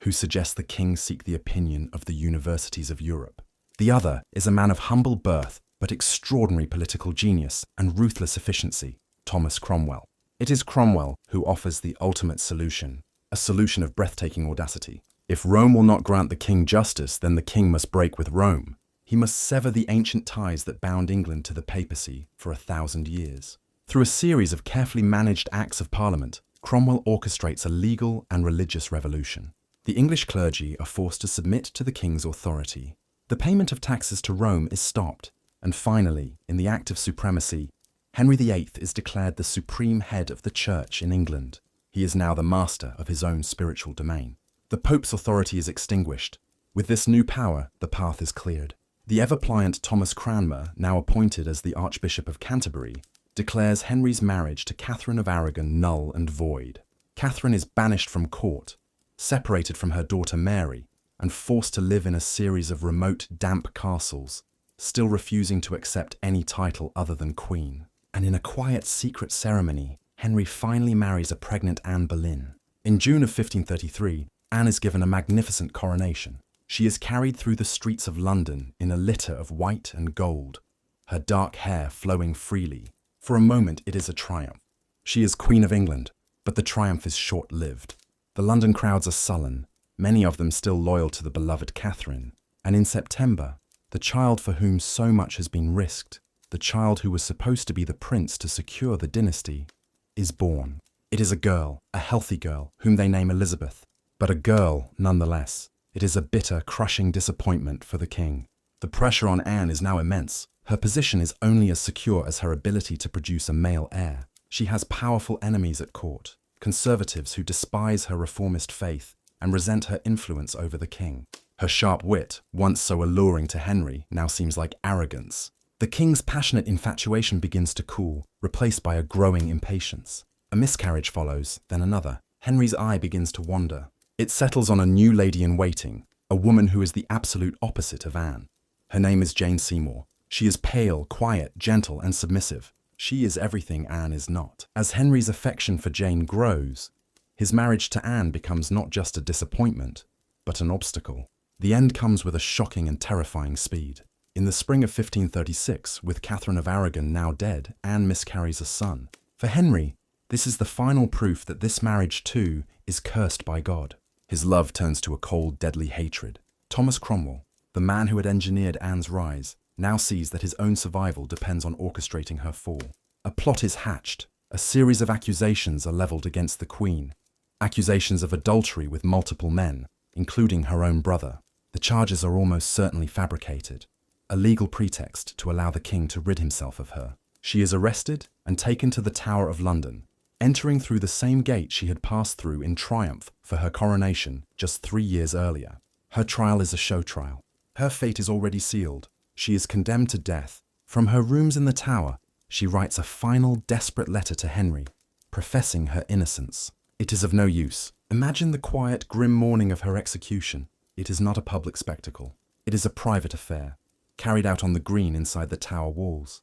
who suggests the king seek the opinion of the universities of Europe. The other is a man of humble birth but extraordinary political genius and ruthless efficiency, Thomas Cromwell. It is Cromwell who offers the ultimate solution, a solution of breathtaking audacity. If Rome will not grant the king justice, then the king must break with Rome. He must sever the ancient ties that bound England to the papacy for 1,000 years. Through a series of carefully managed acts of parliament, Cromwell orchestrates a legal and religious revolution. The English clergy are forced to submit to the king's authority. The payment of taxes to Rome is stopped, and finally, in the Act of Supremacy, Henry VIII is declared the supreme head of the Church in England. He is now the master of his own spiritual domain. The Pope's authority is extinguished. With this new power, the path is cleared. The ever-pliant Thomas Cranmer, now appointed as the Archbishop of Canterbury, declares Henry's marriage to Catherine of Aragon null and void. Catherine is banished from court, separated from her daughter Mary, and forced to live in a series of remote, damp castles, still refusing to accept any title other than Queen. And in a quiet, secret ceremony, Henry finally marries a pregnant Anne Boleyn. In June of 1533, Anne is given a magnificent coronation. She is carried through the streets of London in a litter of white and gold, her dark hair flowing freely. For a moment, it is a triumph. She is Queen of England, but the triumph is short-lived. The London crowds are sullen, many of them still loyal to the beloved Catherine. And in September, the child for whom so much has been risked, the child who was supposed to be the prince to secure the dynasty, is born. It is a girl, a healthy girl, whom they name Elizabeth. But a girl, nonetheless. It is a bitter, crushing disappointment for the king. The pressure on Anne is now immense. Her position is only as secure as her ability to produce a male heir. She has powerful enemies at court, conservatives who despise her reformist faith and resent her influence over the king. Her sharp wit, once so alluring to Henry, now seems like arrogance. The king's passionate infatuation begins to cool, replaced by a growing impatience. A miscarriage follows, then another. Henry's eye begins to wander. It settles on a new lady-in-waiting, a woman who is the absolute opposite of Anne. Her name is Jane Seymour. She is pale, quiet, gentle, and submissive. She is everything Anne is not. As Henry's affection for Jane grows, his marriage to Anne becomes not just a disappointment, but an obstacle. The end comes with a shocking and terrifying speed. In the spring of 1536, with Catherine of Aragon now dead, Anne miscarries a son. For Henry, this is the final proof that this marriage, too, is cursed by God. His love turns to a cold, deadly hatred. Thomas Cromwell, the man who had engineered Anne's rise, now sees that his own survival depends on orchestrating her fall. A plot is hatched. A series of accusations are leveled against the Queen. Accusations of adultery with multiple men, including her own brother. The charges are almost certainly fabricated. A legal pretext to allow the king to rid himself of her. She is arrested and taken to the Tower of London, entering through the same gate she had passed through in triumph for her coronation just 3 years earlier. Her trial is a show trial. Her fate is already sealed. She is condemned to death. From her rooms in the Tower, she writes a final desperate letter to Henry, professing her innocence. It is of no use. Imagine the quiet, grim morning of her execution. It is not a public spectacle. It is a private affair, carried out on the green inside the Tower walls.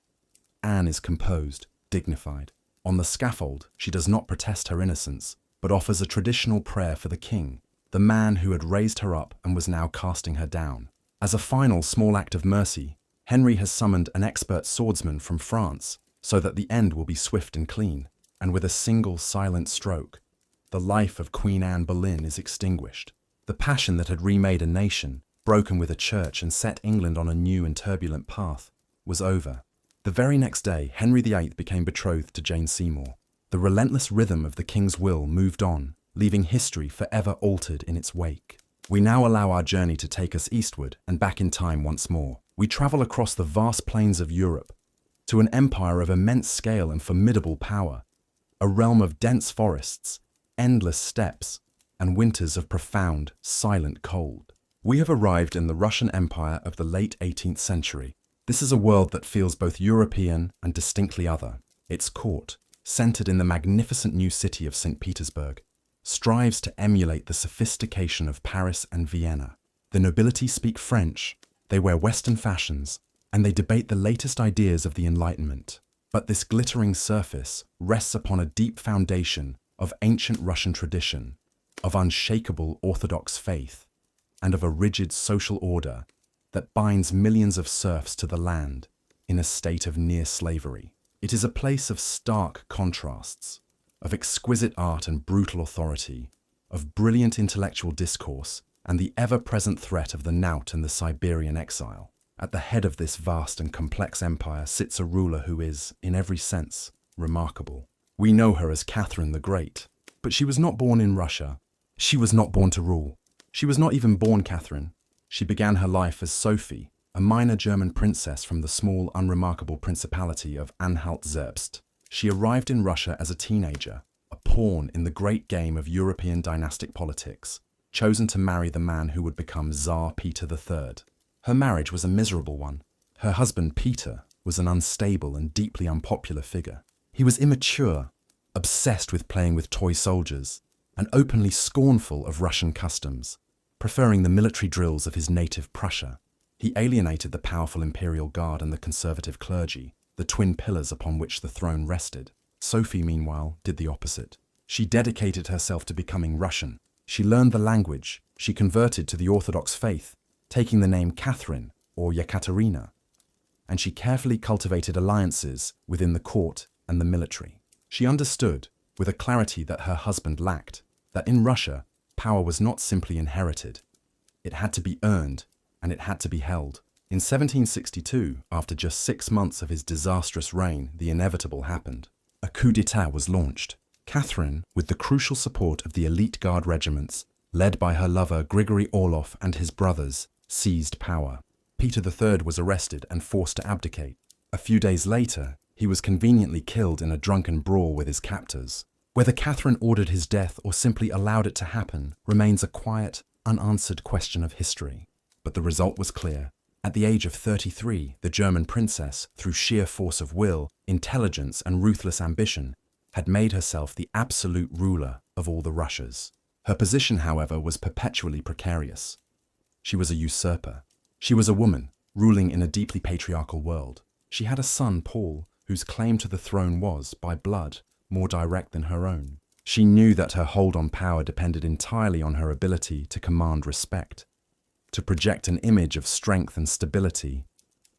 Anne is composed, dignified. On the scaffold, she does not protest her innocence, but offers a traditional prayer for the king, the man who had raised her up and was now casting her down. As a final small act of mercy, Henry has summoned an expert swordsman from France so that the end will be swift and clean, and with a single silent stroke, the life of Queen Anne Boleyn is extinguished. The passion that had remade a nation, broken with a church and set England on a new and turbulent path, was over. The very next day, Henry VIII became betrothed to Jane Seymour. The relentless rhythm of the king's will moved on, leaving history forever altered in its wake. We now allow our journey to take us eastward and back in time once more. We travel across the vast plains of Europe to an empire of immense scale and formidable power, a realm of dense forests, endless steppes, and winters of profound, silent cold. We have arrived in the Russian Empire of the late 18th century. This is a world that feels both European and distinctly other. Its court, centered in the magnificent new city of St. Petersburg, strives to emulate the sophistication of Paris and Vienna. The nobility speak French, they wear Western fashions, and they debate the latest ideas of the Enlightenment. But this glittering surface rests upon a deep foundation of ancient Russian tradition, of unshakable orthodox faith, and of a rigid social order that binds millions of serfs to the land in a state of near slavery. It is a place of stark contrasts, of exquisite art and brutal authority, of brilliant intellectual discourse and the ever-present threat of the knout and the Siberian exile. At the head of this vast and complex empire sits a ruler who is, in every sense, remarkable. We know her as Catherine the Great, but she was not born in Russia. She was not born to rule. She was not even born Catherine. She began her life as Sophie, a minor German princess from the small, unremarkable principality of Anhalt-Zerbst. She arrived in Russia as a teenager, a pawn in the great game of European dynastic politics, chosen to marry the man who would become Tsar Peter III. Her marriage was a miserable one. Her husband, Peter, was an unstable and deeply unpopular figure. He was immature, obsessed with playing with toy soldiers, and openly scornful of Russian customs, preferring the military drills of his native Prussia. He alienated the powerful imperial guard and the conservative clergy, the twin pillars upon which the throne rested. Sophie, meanwhile, did the opposite. She dedicated herself to becoming Russian. She learned the language. She converted to the Orthodox faith, taking the name Catherine or Yekaterina, and she carefully cultivated alliances within the court and the military. She understood, with a clarity that her husband lacked, that in Russia, power was not simply inherited. It had to be earned, and it had to be held. In 1762, after just 6 months of his disastrous reign, the inevitable happened. A coup d'etat was launched. Catherine, with the crucial support of the elite guard regiments, led by her lover Grigory Orlov and his brothers, seized power. Peter III was arrested and forced to abdicate. A few days later, he was conveniently killed in a drunken brawl with his captors. Whether Catherine ordered his death or simply allowed it to happen remains a quiet, unanswered question of history. But the result was clear. At the age of 33, the German princess, through sheer force of will, intelligence, and ruthless ambition, had made herself the absolute ruler of all the Russias. Her position, however, was perpetually precarious. She was a usurper. She was a woman, ruling in a deeply patriarchal world. She had a son, Paul, whose claim to the throne was, by blood, more direct than her own. She knew that her hold on power depended entirely on her ability to command respect, to project an image of strength and stability,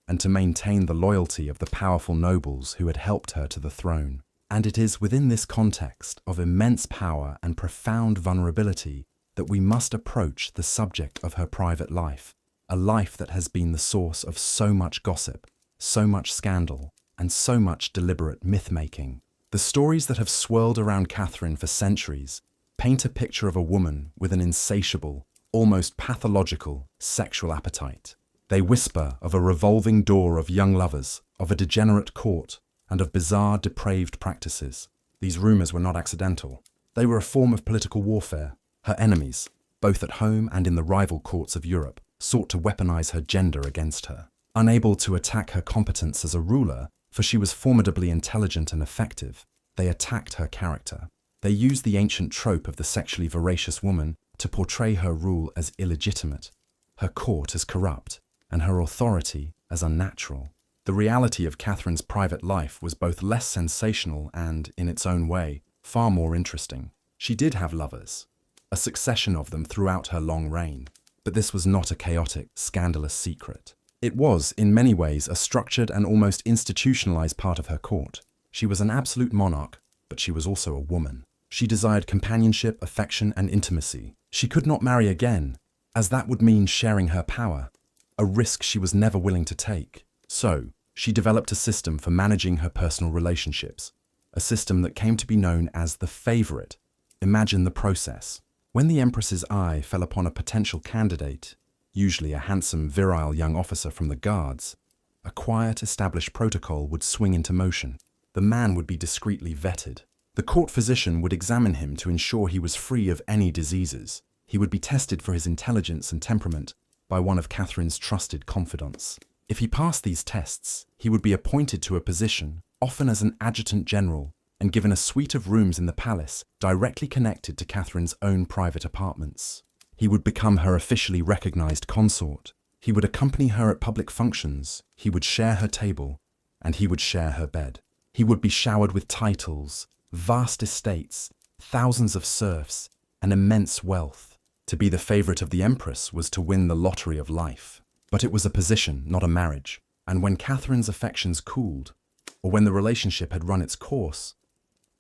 and to maintain the loyalty of the powerful nobles who had helped her to the throne. And it is within this context of immense power and profound vulnerability that we must approach the subject of her private life, a life that has been the source of so much gossip, so much scandal, and so much deliberate myth-making. The stories that have swirled around Catherine for centuries paint a picture of a woman with an insatiable, almost pathological, sexual appetite. They whisper of a revolving door of young lovers, of a degenerate court, and of bizarre, depraved practices. These rumors were not accidental. They were a form of political warfare. Her enemies, both at home and in the rival courts of Europe, sought to weaponize her gender against her. Unable to attack her competence as a ruler, for she was formidably intelligent and effective, they attacked her character. They used the ancient trope of the sexually voracious woman to portray her rule as illegitimate, her court as corrupt, and her authority as unnatural. The reality of Catherine's private life was both less sensational and, in its own way, far more interesting. She did have lovers, a succession of them throughout her long reign, but this was not a chaotic, scandalous secret. It was, in many ways, a structured and almost institutionalized part of her court. She was an absolute monarch, but she was also a woman. She desired companionship, affection, and intimacy. She could not marry again, as that would mean sharing her power, a risk she was never willing to take. So, she developed a system for managing her personal relationships, a system that came to be known as the favorite. Imagine the process. When the Empress's eye fell upon a potential candidate, usually a handsome, virile young officer from the guards, a quiet, established protocol would swing into motion. The man would be discreetly vetted. The court physician would examine him to ensure he was free of any diseases. He would be tested for his intelligence and temperament by one of Catherine's trusted confidants. If he passed these tests, he would be appointed to a position, often as an adjutant general, and given a suite of rooms in the palace directly connected to Catherine's own private apartments. He would become her officially recognized consort. He would accompany her at public functions, he would share her table, and he would share her bed. He would be showered with titles, vast estates, thousands of serfs, and immense wealth. To be the favorite of the empress was to win the lottery of life. But it was a position, not a marriage. And when Catherine's affections cooled, or when the relationship had run its course,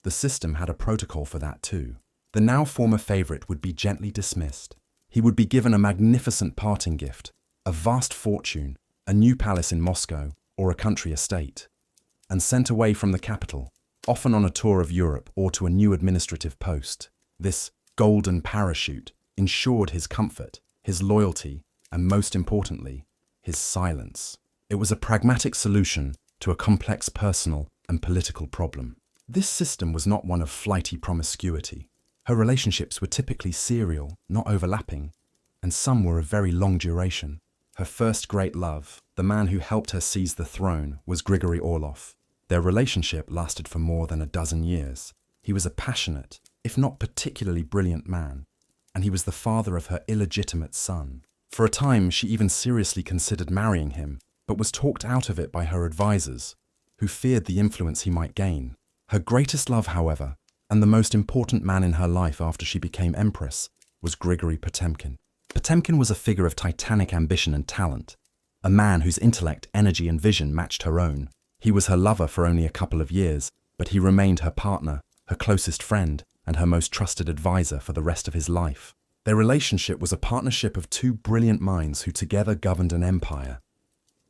the system had a protocol for that too. The now former favorite would be gently dismissed. He would be given a magnificent parting gift, a vast fortune, a new palace in Moscow, or a country estate, and sent away from the capital, often on a tour of Europe or to a new administrative post. This golden parachute ensured his comfort, his loyalty, and most importantly, his silence. It was a pragmatic solution to a complex personal and political problem. This system was not one of flighty promiscuity. Her relationships were typically serial, not overlapping, and some were of very long duration. Her first great love, the man who helped her seize the throne, was Grigory Orlov. Their relationship lasted for more than a dozen years. He was a passionate, if not particularly brilliant man, and he was the father of her illegitimate son. For a time, she even seriously considered marrying him, but was talked out of it by her advisors, who feared the influence he might gain. Her greatest love, however, and the most important man in her life after she became empress, was Grigory Potemkin. Potemkin was a figure of titanic ambition and talent, a man whose intellect, energy, and vision matched her own. He was her lover for only a couple of years, but he remained her partner, her closest friend, and her most trusted advisor for the rest of his life. Their relationship was a partnership of two brilliant minds who together governed an empire.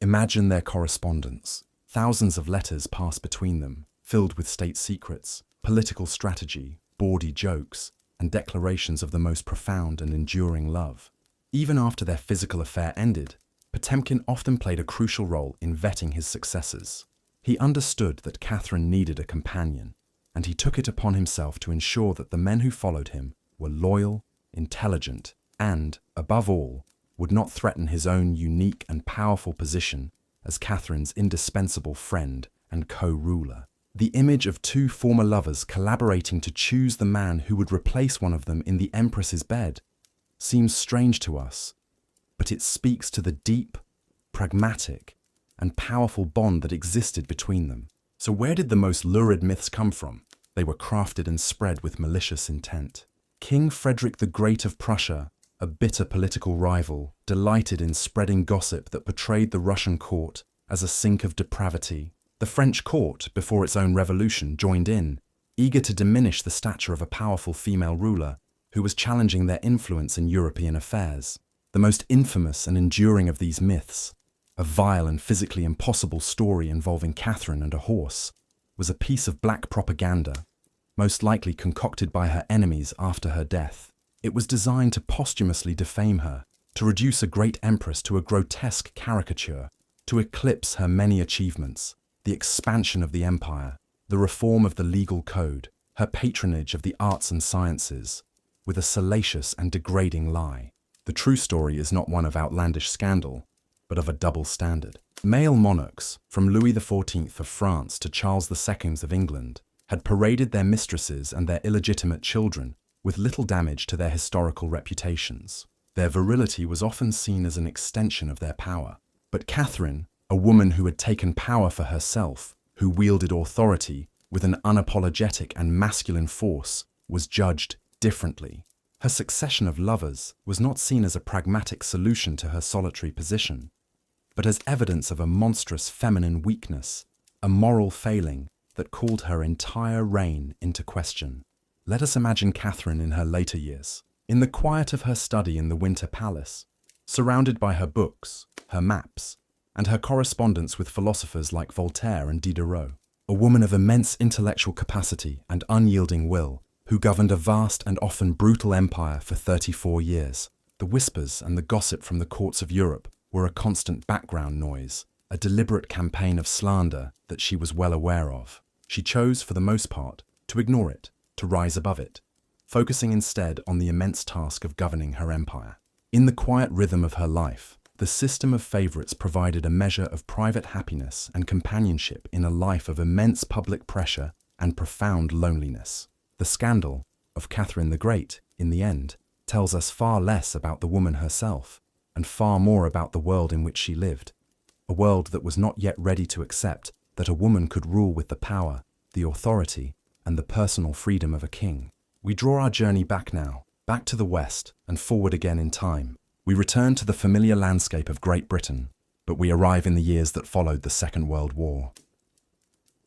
Imagine their correspondence. Thousands of letters passed between them, filled with state secrets, political strategy, bawdy jokes, and declarations of the most profound and enduring love. Even after their physical affair ended, Potemkin often played a crucial role in vetting his successors. He understood that Catherine needed a companion, and he took it upon himself to ensure that the men who followed him were loyal, intelligent, and, above all, would not threaten his own unique and powerful position as Catherine's indispensable friend and co-ruler. The image of two former lovers collaborating to choose the man who would replace one of them in the Empress's bed seems strange to us, but it speaks to the deep, pragmatic, and powerful bond that existed between them. So where did the most lurid myths come from? They were crafted and spread with malicious intent. King Frederick the Great of Prussia, a bitter political rival, delighted in spreading gossip that portrayed the Russian court as a sink of depravity. The French court, before its own revolution, joined in, eager to diminish the stature of a powerful female ruler who was challenging their influence in European affairs. The most infamous and enduring of these myths, a vile and physically impossible story involving Catherine and a horse, was a piece of black propaganda, most likely concocted by her enemies after her death. It was designed to posthumously defame her, to reduce a great empress to a grotesque caricature, to eclipse her many achievements, the expansion of the empire, the reform of the legal code, her patronage of the arts and sciences, with a salacious and degrading lie. The true story is not one of outlandish scandal, but of a double standard. Male monarchs, from Louis XIV of France to Charles II of England, had paraded their mistresses and their illegitimate children with little damage to their historical reputations. Their virility was often seen as an extension of their power. But Catherine, a woman who had taken power for herself, who wielded authority with an unapologetic and masculine force, was judged differently. Her succession of lovers was not seen as a pragmatic solution to her solitary position, but as evidence of a monstrous feminine weakness, a moral failing that called her entire reign into question. Let us imagine Catherine in her later years, in the quiet of her study in the Winter Palace, surrounded by her books, her maps, and her correspondence with philosophers like Voltaire and Diderot, a woman of immense intellectual capacity and unyielding will, who governed a vast and often brutal empire for 34 years. The whispers and the gossip from the courts of Europe were a constant background noise, a deliberate campaign of slander that she was well aware of. She chose, for the most part, to ignore it, to rise above it, focusing instead on the immense task of governing her empire. In the quiet rhythm of her life, the system of favorites provided a measure of private happiness and companionship in a life of immense public pressure and profound loneliness. The scandal of Catherine the Great, in the end, tells us far less about the woman herself and far more about the world in which she lived, a world that was not yet ready to accept that a woman could rule with the power, the authority, and the personal freedom of a king. We draw our journey back now, Back to the west and forward again in time. We return to the familiar landscape of Great Britain, but we arrive in the years that followed the Second World War.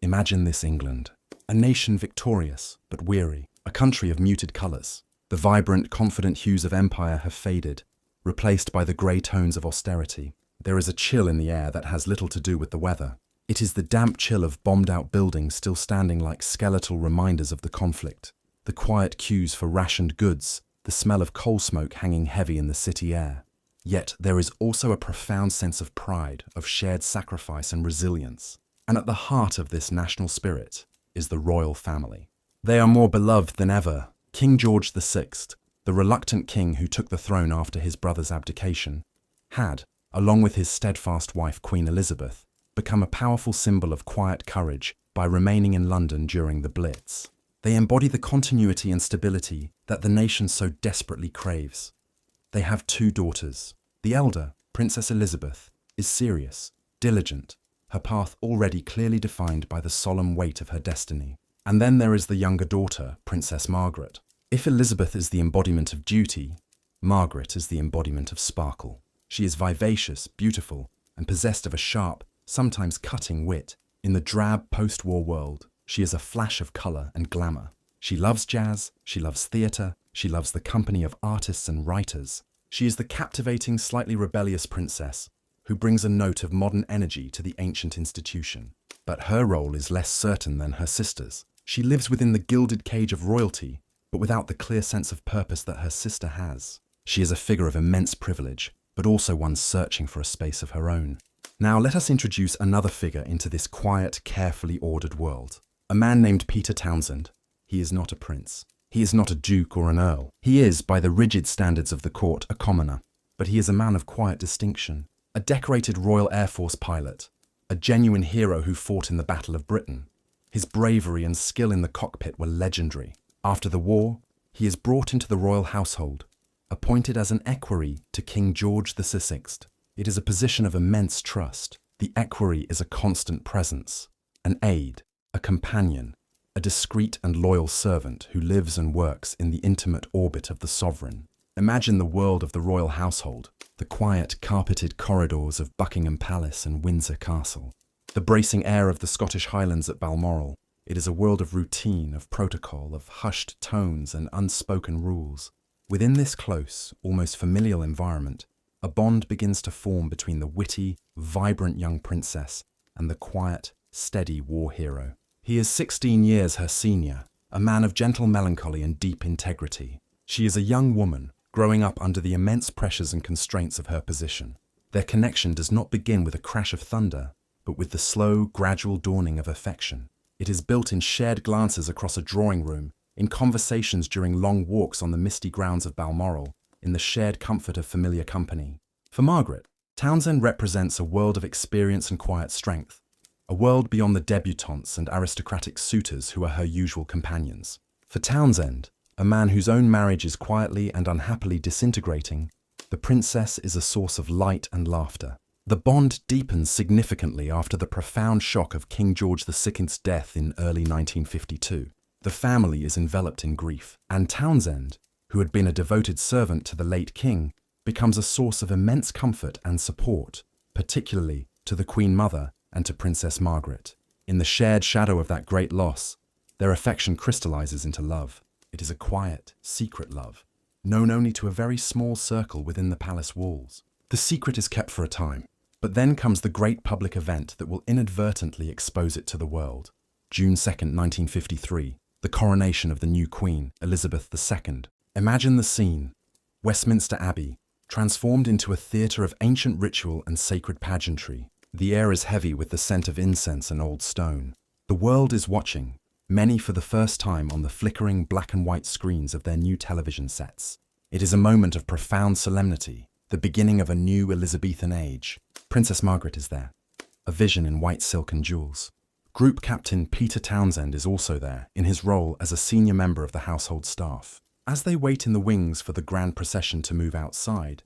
Imagine this England, a nation victorious but weary, a country of muted colours. The vibrant, confident hues of empire have faded, replaced by the grey tones of austerity. There is a chill in the air that has little to do with the weather. It is the damp chill of bombed-out buildings still standing like skeletal reminders of the conflict, the quiet queues for rationed goods, the smell of coal smoke hanging heavy in the city air. Yet there is also a profound sense of pride, of shared sacrifice and resilience. And at the heart of this national spirit is the royal family. They are more beloved than ever. King George VI, the reluctant king who took the throne after his brother's abdication, had, along with his steadfast wife Queen Elizabeth, become a powerful symbol of quiet courage by remaining in London during the Blitz. They embody the continuity and stability that the nation so desperately craves. They have two daughters. The elder, Princess Elizabeth, is serious, diligent, her path already clearly defined by the solemn weight of her destiny. And then there is the younger daughter, Princess Margaret. If Elizabeth is the embodiment of duty, Margaret is the embodiment of sparkle. She is vivacious, beautiful, and possessed of a sharp, sometimes cutting wit. In the drab post-war world, she is a flash of colour and glamour. She loves jazz, she loves theatre, she loves the company of artists and writers. She is the captivating, slightly rebellious princess who brings a note of modern energy to the ancient institution. But her role is less certain than her sister's. She lives within the gilded cage of royalty, but without the clear sense of purpose that her sister has. She is a figure of immense privilege, but also one searching for a space of her own. Now let us introduce another figure into this quiet, carefully ordered world. A man named Peter Townsend. He is not a prince. He is not a duke or an earl. He is, by the rigid standards of the court, a commoner. But he is a man of quiet distinction. A decorated Royal Air Force pilot. A genuine hero who fought in the Battle of Britain. His bravery and skill in the cockpit were legendary. After the war, he is brought into the royal household, appointed as an equerry to King George VI. It is a position of immense trust. The equerry is a constant presence, an aide, a companion, a discreet and loyal servant who lives and works in the intimate orbit of the sovereign. Imagine the world of the royal household, the quiet, carpeted corridors of Buckingham Palace and Windsor Castle, the bracing air of the Scottish Highlands at Balmoral. It is a world of routine, of protocol, of hushed tones and unspoken rules. Within this close, almost familial environment, a bond begins to form between the witty, vibrant young princess and the quiet, steady war hero. He is 16 years her senior, a man of gentle melancholy and deep integrity. She is a young woman, growing up under the immense pressures and constraints of her position. Their connection does not begin with a crash of thunder, but with the slow, gradual dawning of affection. It is built in shared glances across a drawing room, in conversations during long walks on the misty grounds of Balmoral, in the shared comfort of familiar company. For Margaret, Townsend represents a world of experience and quiet strength, a world beyond the debutantes and aristocratic suitors who are her usual companions. For Townsend, a man whose own marriage is quietly and unhappily disintegrating, the princess is a source of light and laughter. The bond deepens significantly after the profound shock of King George VI's death in early 1952. The family is enveloped in grief, and Townsend, who had been a devoted servant to the late king, becomes a source of immense comfort and support, particularly to the Queen Mother and to Princess Margaret. In the shared shadow of that great loss, their affection crystallizes into love. It is a quiet, secret love, known only to a very small circle within the palace walls. The secret is kept for a time, but then comes the great public event that will inadvertently expose it to the world. June 2nd, 1953, the coronation of the new Queen, Elizabeth II. Imagine the scene. Westminster Abbey, transformed into a theatre of ancient ritual and sacred pageantry. The air is heavy with the scent of incense and old stone. The world is watching, many for the first time on the flickering black and white screens of their new television sets. It is a moment of profound solemnity, the beginning of a new Elizabethan age. Princess Margaret is there, a vision in white silk and jewels. Group Captain Peter Townsend is also there, in his role as a senior member of the household staff. As they wait in the wings for the grand procession to move outside,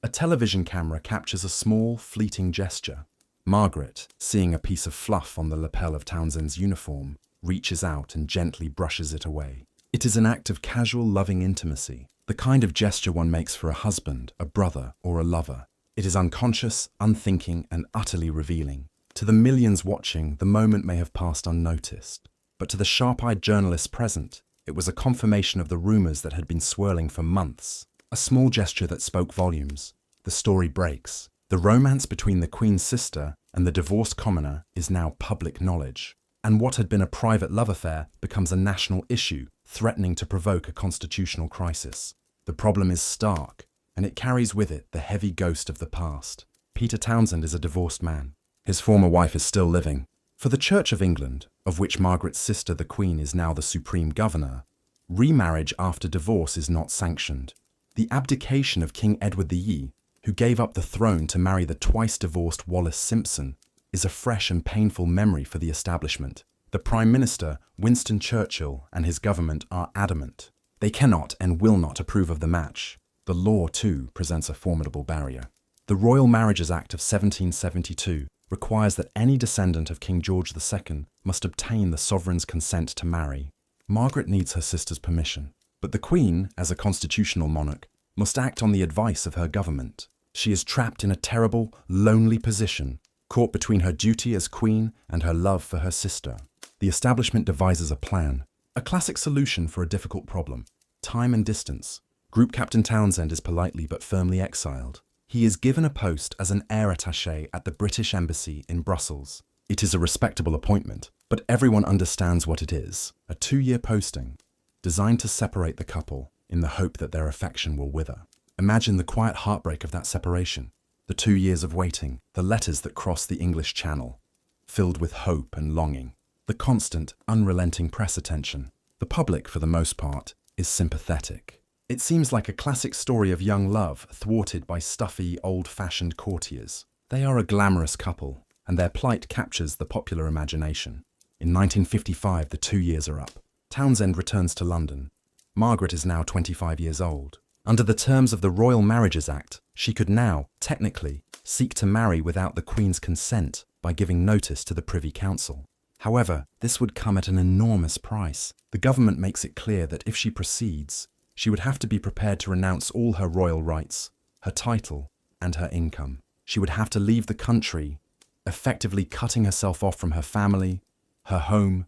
a television camera captures a small, fleeting gesture. Margaret, seeing a piece of fluff on the lapel of Townsend's uniform, reaches out and gently brushes it away. It is an act of casual, loving intimacy, The kind of gesture one makes for a husband, a brother, or a lover. It is unconscious, unthinking, and utterly revealing. To the millions watching, the moment may have passed unnoticed. But to the sharp-eyed journalists present, it was a confirmation of the rumors that had been swirling for months. A small gesture that spoke volumes. The story breaks. The romance between the Queen's sister and the divorced commoner is now public knowledge. And what had been a private love affair becomes a national issue, threatening to provoke a constitutional crisis. The problem is stark, and it carries with it the heavy ghost of the past. Peter Townsend is a divorced man. His former wife is still living. For the Church of England, of which Margaret's sister the Queen is now the supreme governor, remarriage after divorce is not sanctioned. The abdication of King Edward VIII, who gave up the throne to marry the twice-divorced Wallis Simpson, is a fresh and painful memory for the establishment. The Prime Minister, Winston Churchill, and his government are adamant. They cannot and will not approve of the match. The law, too, presents a formidable barrier. The Royal Marriages Act of 1772 requires that any descendant of King George II must obtain the sovereign's consent to marry. Margaret needs her sister's permission, but the Queen, as a constitutional monarch, must act on the advice of her government. She is trapped in a terrible, lonely position, caught between her duty as Queen and her love for her sister. The establishment devises a plan, a classic solution for a difficult problem: time and distance. Group Captain Townsend is politely but firmly exiled. He is given a post as an air attaché at the British Embassy in Brussels. It is a respectable appointment, but everyone understands what it is: a 2-year posting, designed to separate the couple in the hope that their affection will wither. Imagine the quiet heartbreak of that separation, the 2 years of waiting, the letters that cross the English Channel, filled with hope and longing, the constant, unrelenting press attention. The public, for the most part, is sympathetic. It seems like a classic story of young love thwarted by stuffy, old-fashioned courtiers. They are a glamorous couple, and their plight captures the popular imagination. In 1955, the 2 years are up. Townsend returns to London. Margaret is now 25 years old. Under the terms of the Royal Marriages Act, she could now, technically, seek to marry without the Queen's consent by giving notice to the Privy Council. However, this would come at an enormous price. The government makes it clear that if she proceeds, she would have to be prepared to renounce all her royal rights, her title, and her income. She would have to leave the country, effectively cutting herself off from her family, her home,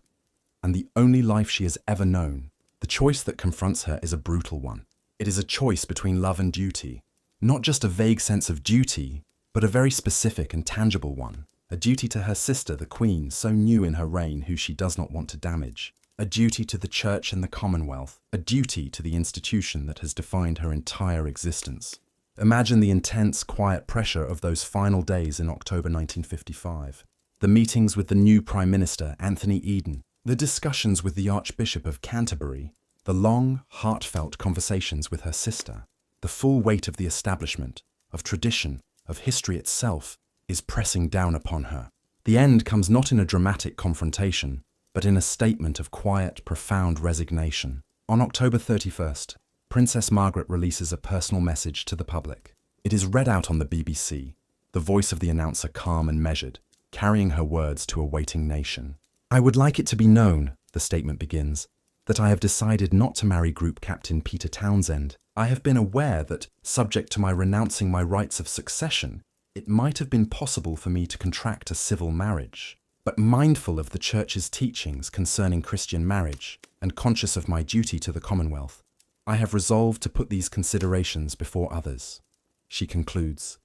and the only life she has ever known. The choice that confronts her is a brutal one. It is a choice between love and duty. Not just a vague sense of duty, but a very specific and tangible one. A duty to her sister, the Queen, so new in her reign, who she does not want to damage. A duty to the Church and the Commonwealth. A duty to the institution that has defined her entire existence. Imagine the intense, quiet pressure of those final days in October 1955. The meetings with the new Prime Minister, Anthony Eden. The discussions with the Archbishop of Canterbury. The long, heartfelt conversations with her sister. The full weight of the establishment, of tradition, of history itself, is pressing down upon her. The end comes not in a dramatic confrontation, but in a statement of quiet, profound resignation. On October 31st, Princess Margaret releases a personal message to the public. It is read out on the BBC, the voice of the announcer calm and measured, carrying her words to a waiting nation. "I would like it to be known," the statement begins, "that I have decided not to marry Group Captain Peter Townsend. I have been aware that, subject to my renouncing my rights of succession, it might have been possible for me to contract a civil marriage. But mindful of the Church's teachings concerning Christian marriage, and conscious of my duty to the Commonwealth, I have resolved to put these considerations before others." She concludes,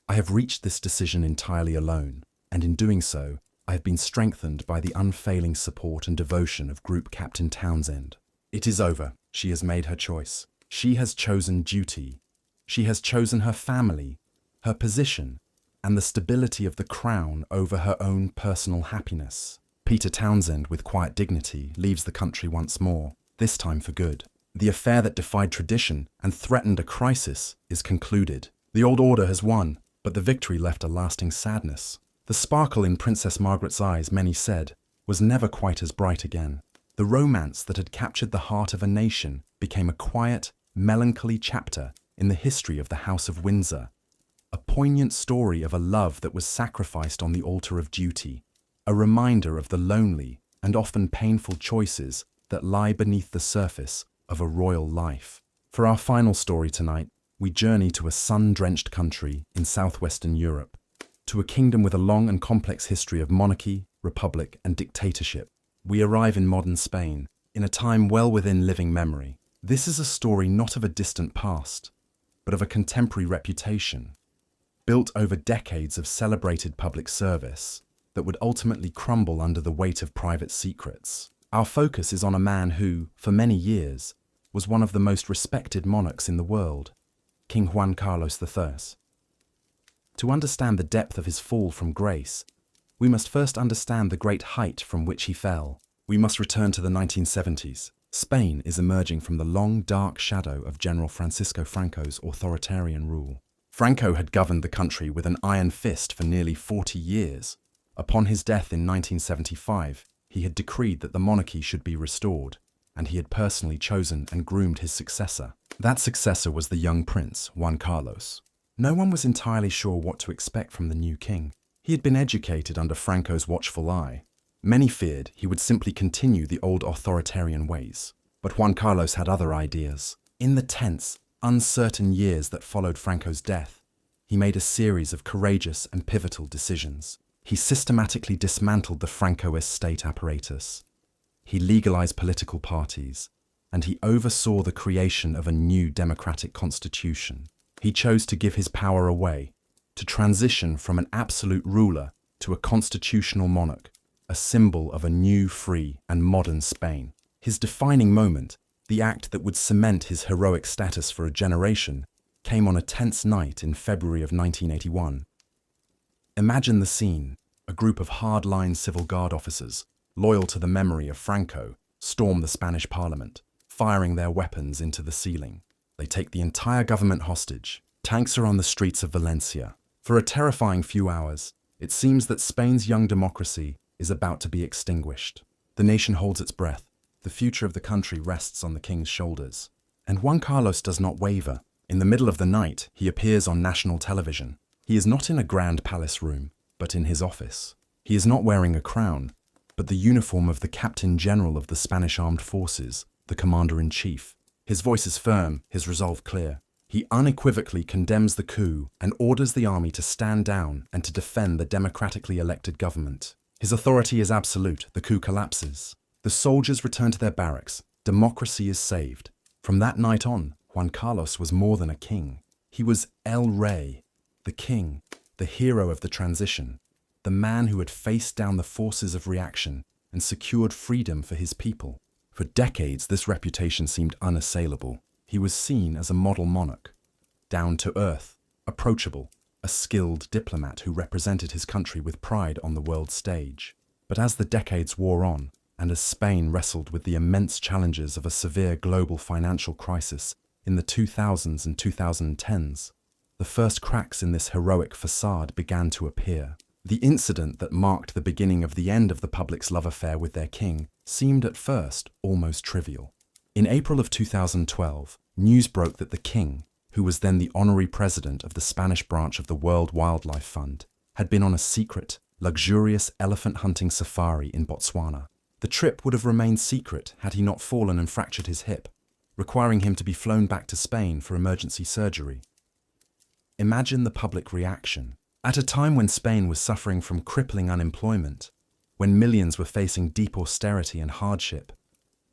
"I have reached this decision entirely alone, and in doing so, I have been strengthened by the unfailing support and devotion of Group Captain Townsend. It is over. She has made her choice. She has chosen duty. She has chosen her family, her position, and the stability of the crown over her own personal happiness." Peter Townsend, with quiet dignity, leaves the country once more, this time for good. The affair that defied tradition and threatened a crisis is concluded. The old order has won, but the victory left a lasting sadness. The sparkle in Princess Margaret's eyes, many said, was never quite as bright again. The romance that had captured the heart of a nation became a quiet, melancholy chapter in the history of the House of Windsor. A poignant story of a love that was sacrificed on the altar of duty. A reminder of the lonely and often painful choices that lie beneath the surface of a royal life. For our final story tonight, we journey to a sun-drenched country in southwestern Europe, to a kingdom with a long and complex history of monarchy, republic, and dictatorship. We arrive in modern Spain, in a time well within living memory. This is a story not of a distant past, but of a contemporary reputation, built over decades of celebrated public service, that would ultimately crumble under the weight of private secrets. Our focus is on a man who, for many years, was one of the most respected monarchs in the world, King Juan Carlos III. To understand the depth of his fall from grace, we must first understand the great height from which he fell. We must return to the 1970s. Spain is emerging from the long, dark shadow of General Francisco Franco's authoritarian rule. Franco had governed the country with an iron fist for nearly 40 years. Upon his death in 1975, he had decreed that the monarchy should be restored, and he had personally chosen and groomed his successor. That successor was the young prince, Juan Carlos. No one was entirely sure what to expect from the new king. He had been educated under Franco's watchful eye. Many feared he would simply continue the old authoritarian ways. But Juan Carlos had other ideas. In the tense, uncertain years that followed Franco's death, he made a series of courageous and pivotal decisions. He systematically dismantled the Francoist state apparatus. He legalized political parties, and he oversaw the creation of a new democratic constitution. He chose to give his power away, to transition from an absolute ruler to a constitutional monarch, a symbol of a new, free, and modern Spain. His defining moment, the act that would cement his heroic status for a generation, came on a tense night in February of 1981. Imagine the scene. A group of hard-line civil guard officers, loyal to the memory of Franco, storm the Spanish parliament, firing their weapons into the ceiling. They take the entire government hostage. Tanks are on the streets of Valencia. For a terrifying few hours, it seems that Spain's young democracy is about to be extinguished. The nation holds its breath. The future of the country rests on the king's shoulders. And Juan Carlos does not waver. In the middle of the night, he appears on national television. He is not in a grand palace room, but in his office. He is not wearing a crown, but the uniform of the Captain General of the Spanish Armed Forces, the Commander-in-Chief. His voice is firm, his resolve clear. He unequivocally condemns the coup and orders the army to stand down and to defend the democratically elected government. His authority is absolute. The coup collapses. The soldiers return to their barracks. Democracy is saved. From that night on, Juan Carlos was more than a king. He was El Rey, the king, the hero of the transition, the man who had faced down the forces of reaction and secured freedom for his people. For decades, this reputation seemed unassailable. He was seen as a model monarch, down to earth, approachable, a skilled diplomat who represented his country with pride on the world stage. But as the decades wore on, and as Spain wrestled with the immense challenges of a severe global financial crisis in the 2000s and 2010s, the first cracks in this heroic facade began to appear. The incident that marked the beginning of the end of the public's love affair with their king seemed at first almost trivial. In April of 2012, news broke that the king, who was then the honorary president of the Spanish branch of the World Wildlife Fund, had been on a secret, luxurious elephant hunting safari in Botswana. The trip would have remained secret had he not fallen and fractured his hip, requiring him to be flown back to Spain for emergency surgery. Imagine the public reaction. At a time when Spain was suffering from crippling unemployment, when millions were facing deep austerity and hardship,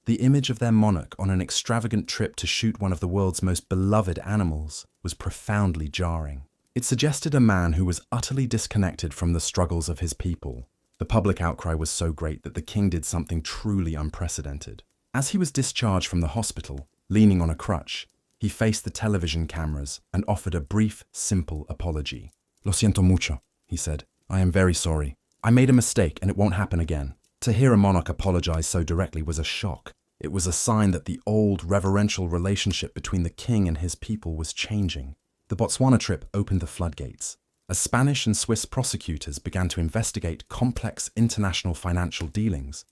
the image of their monarch on an extravagant trip to shoot one of the world's most beloved animals was profoundly jarring. It suggested a man who was utterly disconnected from the struggles of his people. The public outcry was so great that the king did something truly unprecedented. As he was discharged from the hospital, leaning on a crutch, he faced the television cameras and offered a brief, simple apology. "Lo siento mucho," he said. "I am very sorry. I made a mistake and it won't happen again." To hear a monarch apologize so directly was a shock. It was a sign that the old, reverential relationship between the king and his people was changing. The Botswana trip opened the floodgates. As Spanish and Swiss prosecutors began to investigate complex international financial dealings,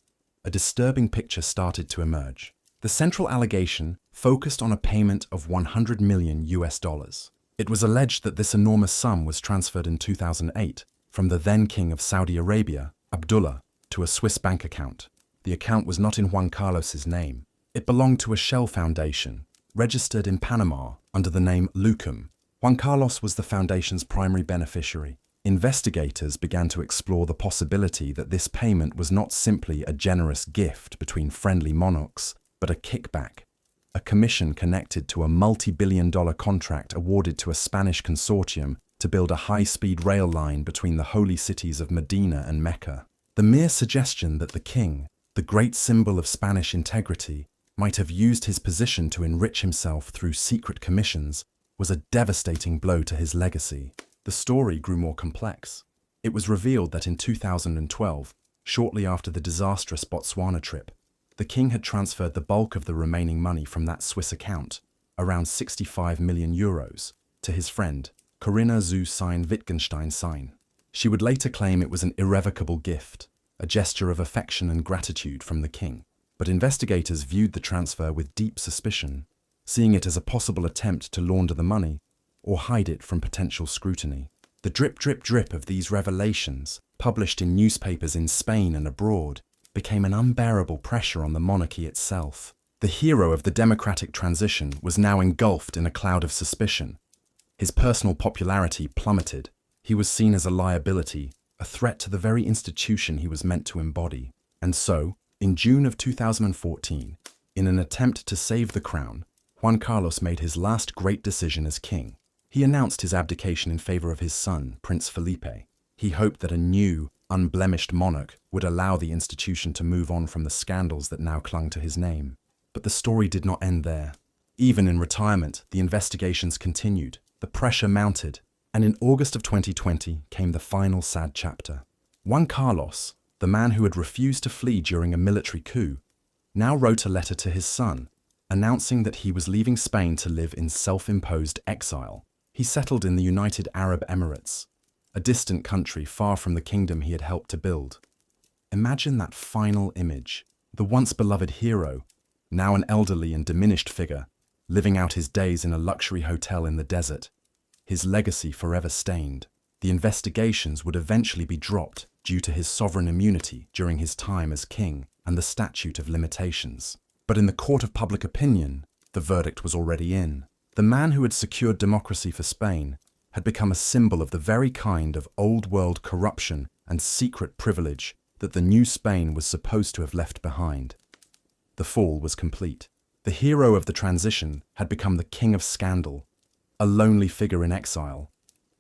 a disturbing picture started to emerge. The central allegation focused on a payment of $100 million. It was alleged that this enormous sum was transferred in 2008 from the then King of Saudi Arabia, Abdullah, to a Swiss bank account. The account was not in Juan Carlos's name. It belonged to a shell foundation, registered in Panama under the name Lucum. Juan Carlos was the foundation's primary beneficiary. Investigators began to explore the possibility that this payment was not simply a generous gift between friendly monarchs, but a kickback, a commission connected to a multi-billion-dollar contract awarded to a Spanish consortium to build a high-speed rail line between the holy cities of Medina and Mecca. The mere suggestion that the king, the great symbol of Spanish integrity, might have used his position to enrich himself through secret commissions was a devastating blow to his legacy. The story grew more complex. It was revealed that in 2012, shortly after the disastrous Botswana trip, the king had transferred the bulk of the remaining money from that Swiss account, around 65 million euros, to his friend, Corinna zu Wittgenstein. She would later claim it was an irrevocable gift, a gesture of affection and gratitude from the king. But investigators viewed the transfer with deep suspicion, seeing it as a possible attempt to launder the money or hide it from potential scrutiny. The drip, drip, drip of these revelations, published in newspapers in Spain and abroad, became an unbearable pressure on the monarchy itself. The hero of the democratic transition was now engulfed in a cloud of suspicion. His personal popularity plummeted. He was seen as a liability, a threat to the very institution he was meant to embody. And so, in June of 2014, in an attempt to save the crown, Juan Carlos made his last great decision as king. He announced his abdication in favor of his son, Prince Felipe. He hoped that a new, unblemished monarch would allow the institution to move on from the scandals that now clung to his name. But the story did not end there. Even in retirement, the investigations continued, the pressure mounted, and in August of 2020 came the final sad chapter. Juan Carlos, the man who had refused to flee during a military coup, now wrote a letter to his son, announcing that he was leaving Spain to live in self-imposed exile. He settled in the United Arab Emirates, a distant country far from the kingdom he had helped to build. Imagine that final image, the once beloved hero, now an elderly and diminished figure, living out his days in a luxury hotel in the desert, his legacy forever stained. The investigations would eventually be dropped due to his sovereign immunity during his time as king and the statute of limitations. But in the court of public opinion, the verdict was already in. The man who had secured democracy for Spain had become a symbol of the very kind of old-world corruption and secret privilege that the new Spain was supposed to have left behind. The fall was complete. The hero of the transition had become the king of scandal, a lonely figure in exile,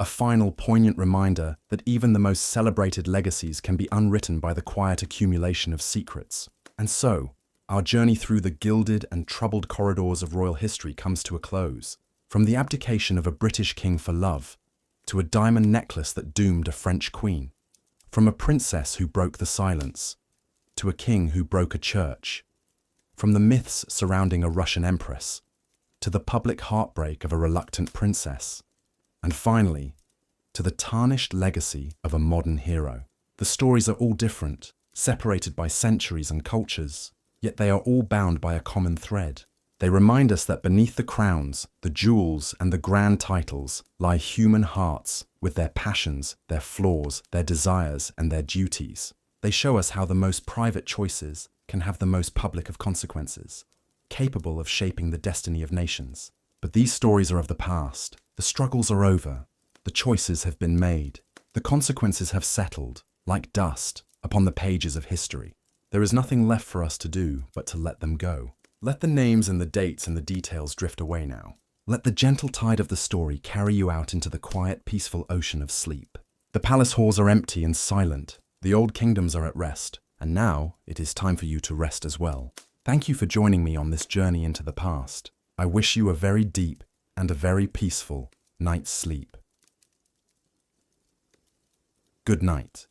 a final poignant reminder that even the most celebrated legacies can be unwritten by the quiet accumulation of secrets. And so, our journey through the gilded and troubled corridors of royal history comes to a close. From the abdication of a British king for love, to a diamond necklace that doomed a French queen. From a princess who broke the silence, to a king who broke a church. From the myths surrounding a Russian empress, to the public heartbreak of a reluctant princess. And finally, to the tarnished legacy of a modern hero. The stories are all different, separated by centuries and cultures, yet they are all bound by a common thread. They remind us that beneath the crowns, the jewels, and the grand titles lie human hearts with their passions, their flaws, their desires, and their duties. They show us how the most private choices can have the most public of consequences, capable of shaping the destiny of nations. But these stories are of the past. The struggles are over. The choices have been made. The consequences have settled, like dust, upon the pages of history. There is nothing left for us to do but to let them go. Let the names and the dates and the details drift away now. Let the gentle tide of the story carry you out into the quiet, peaceful ocean of sleep. The palace halls are empty and silent. The old kingdoms are at rest. And now it is time for you to rest as well. Thank you for joining me on this journey into the past. I wish you a very deep and a very peaceful night's sleep. Good night.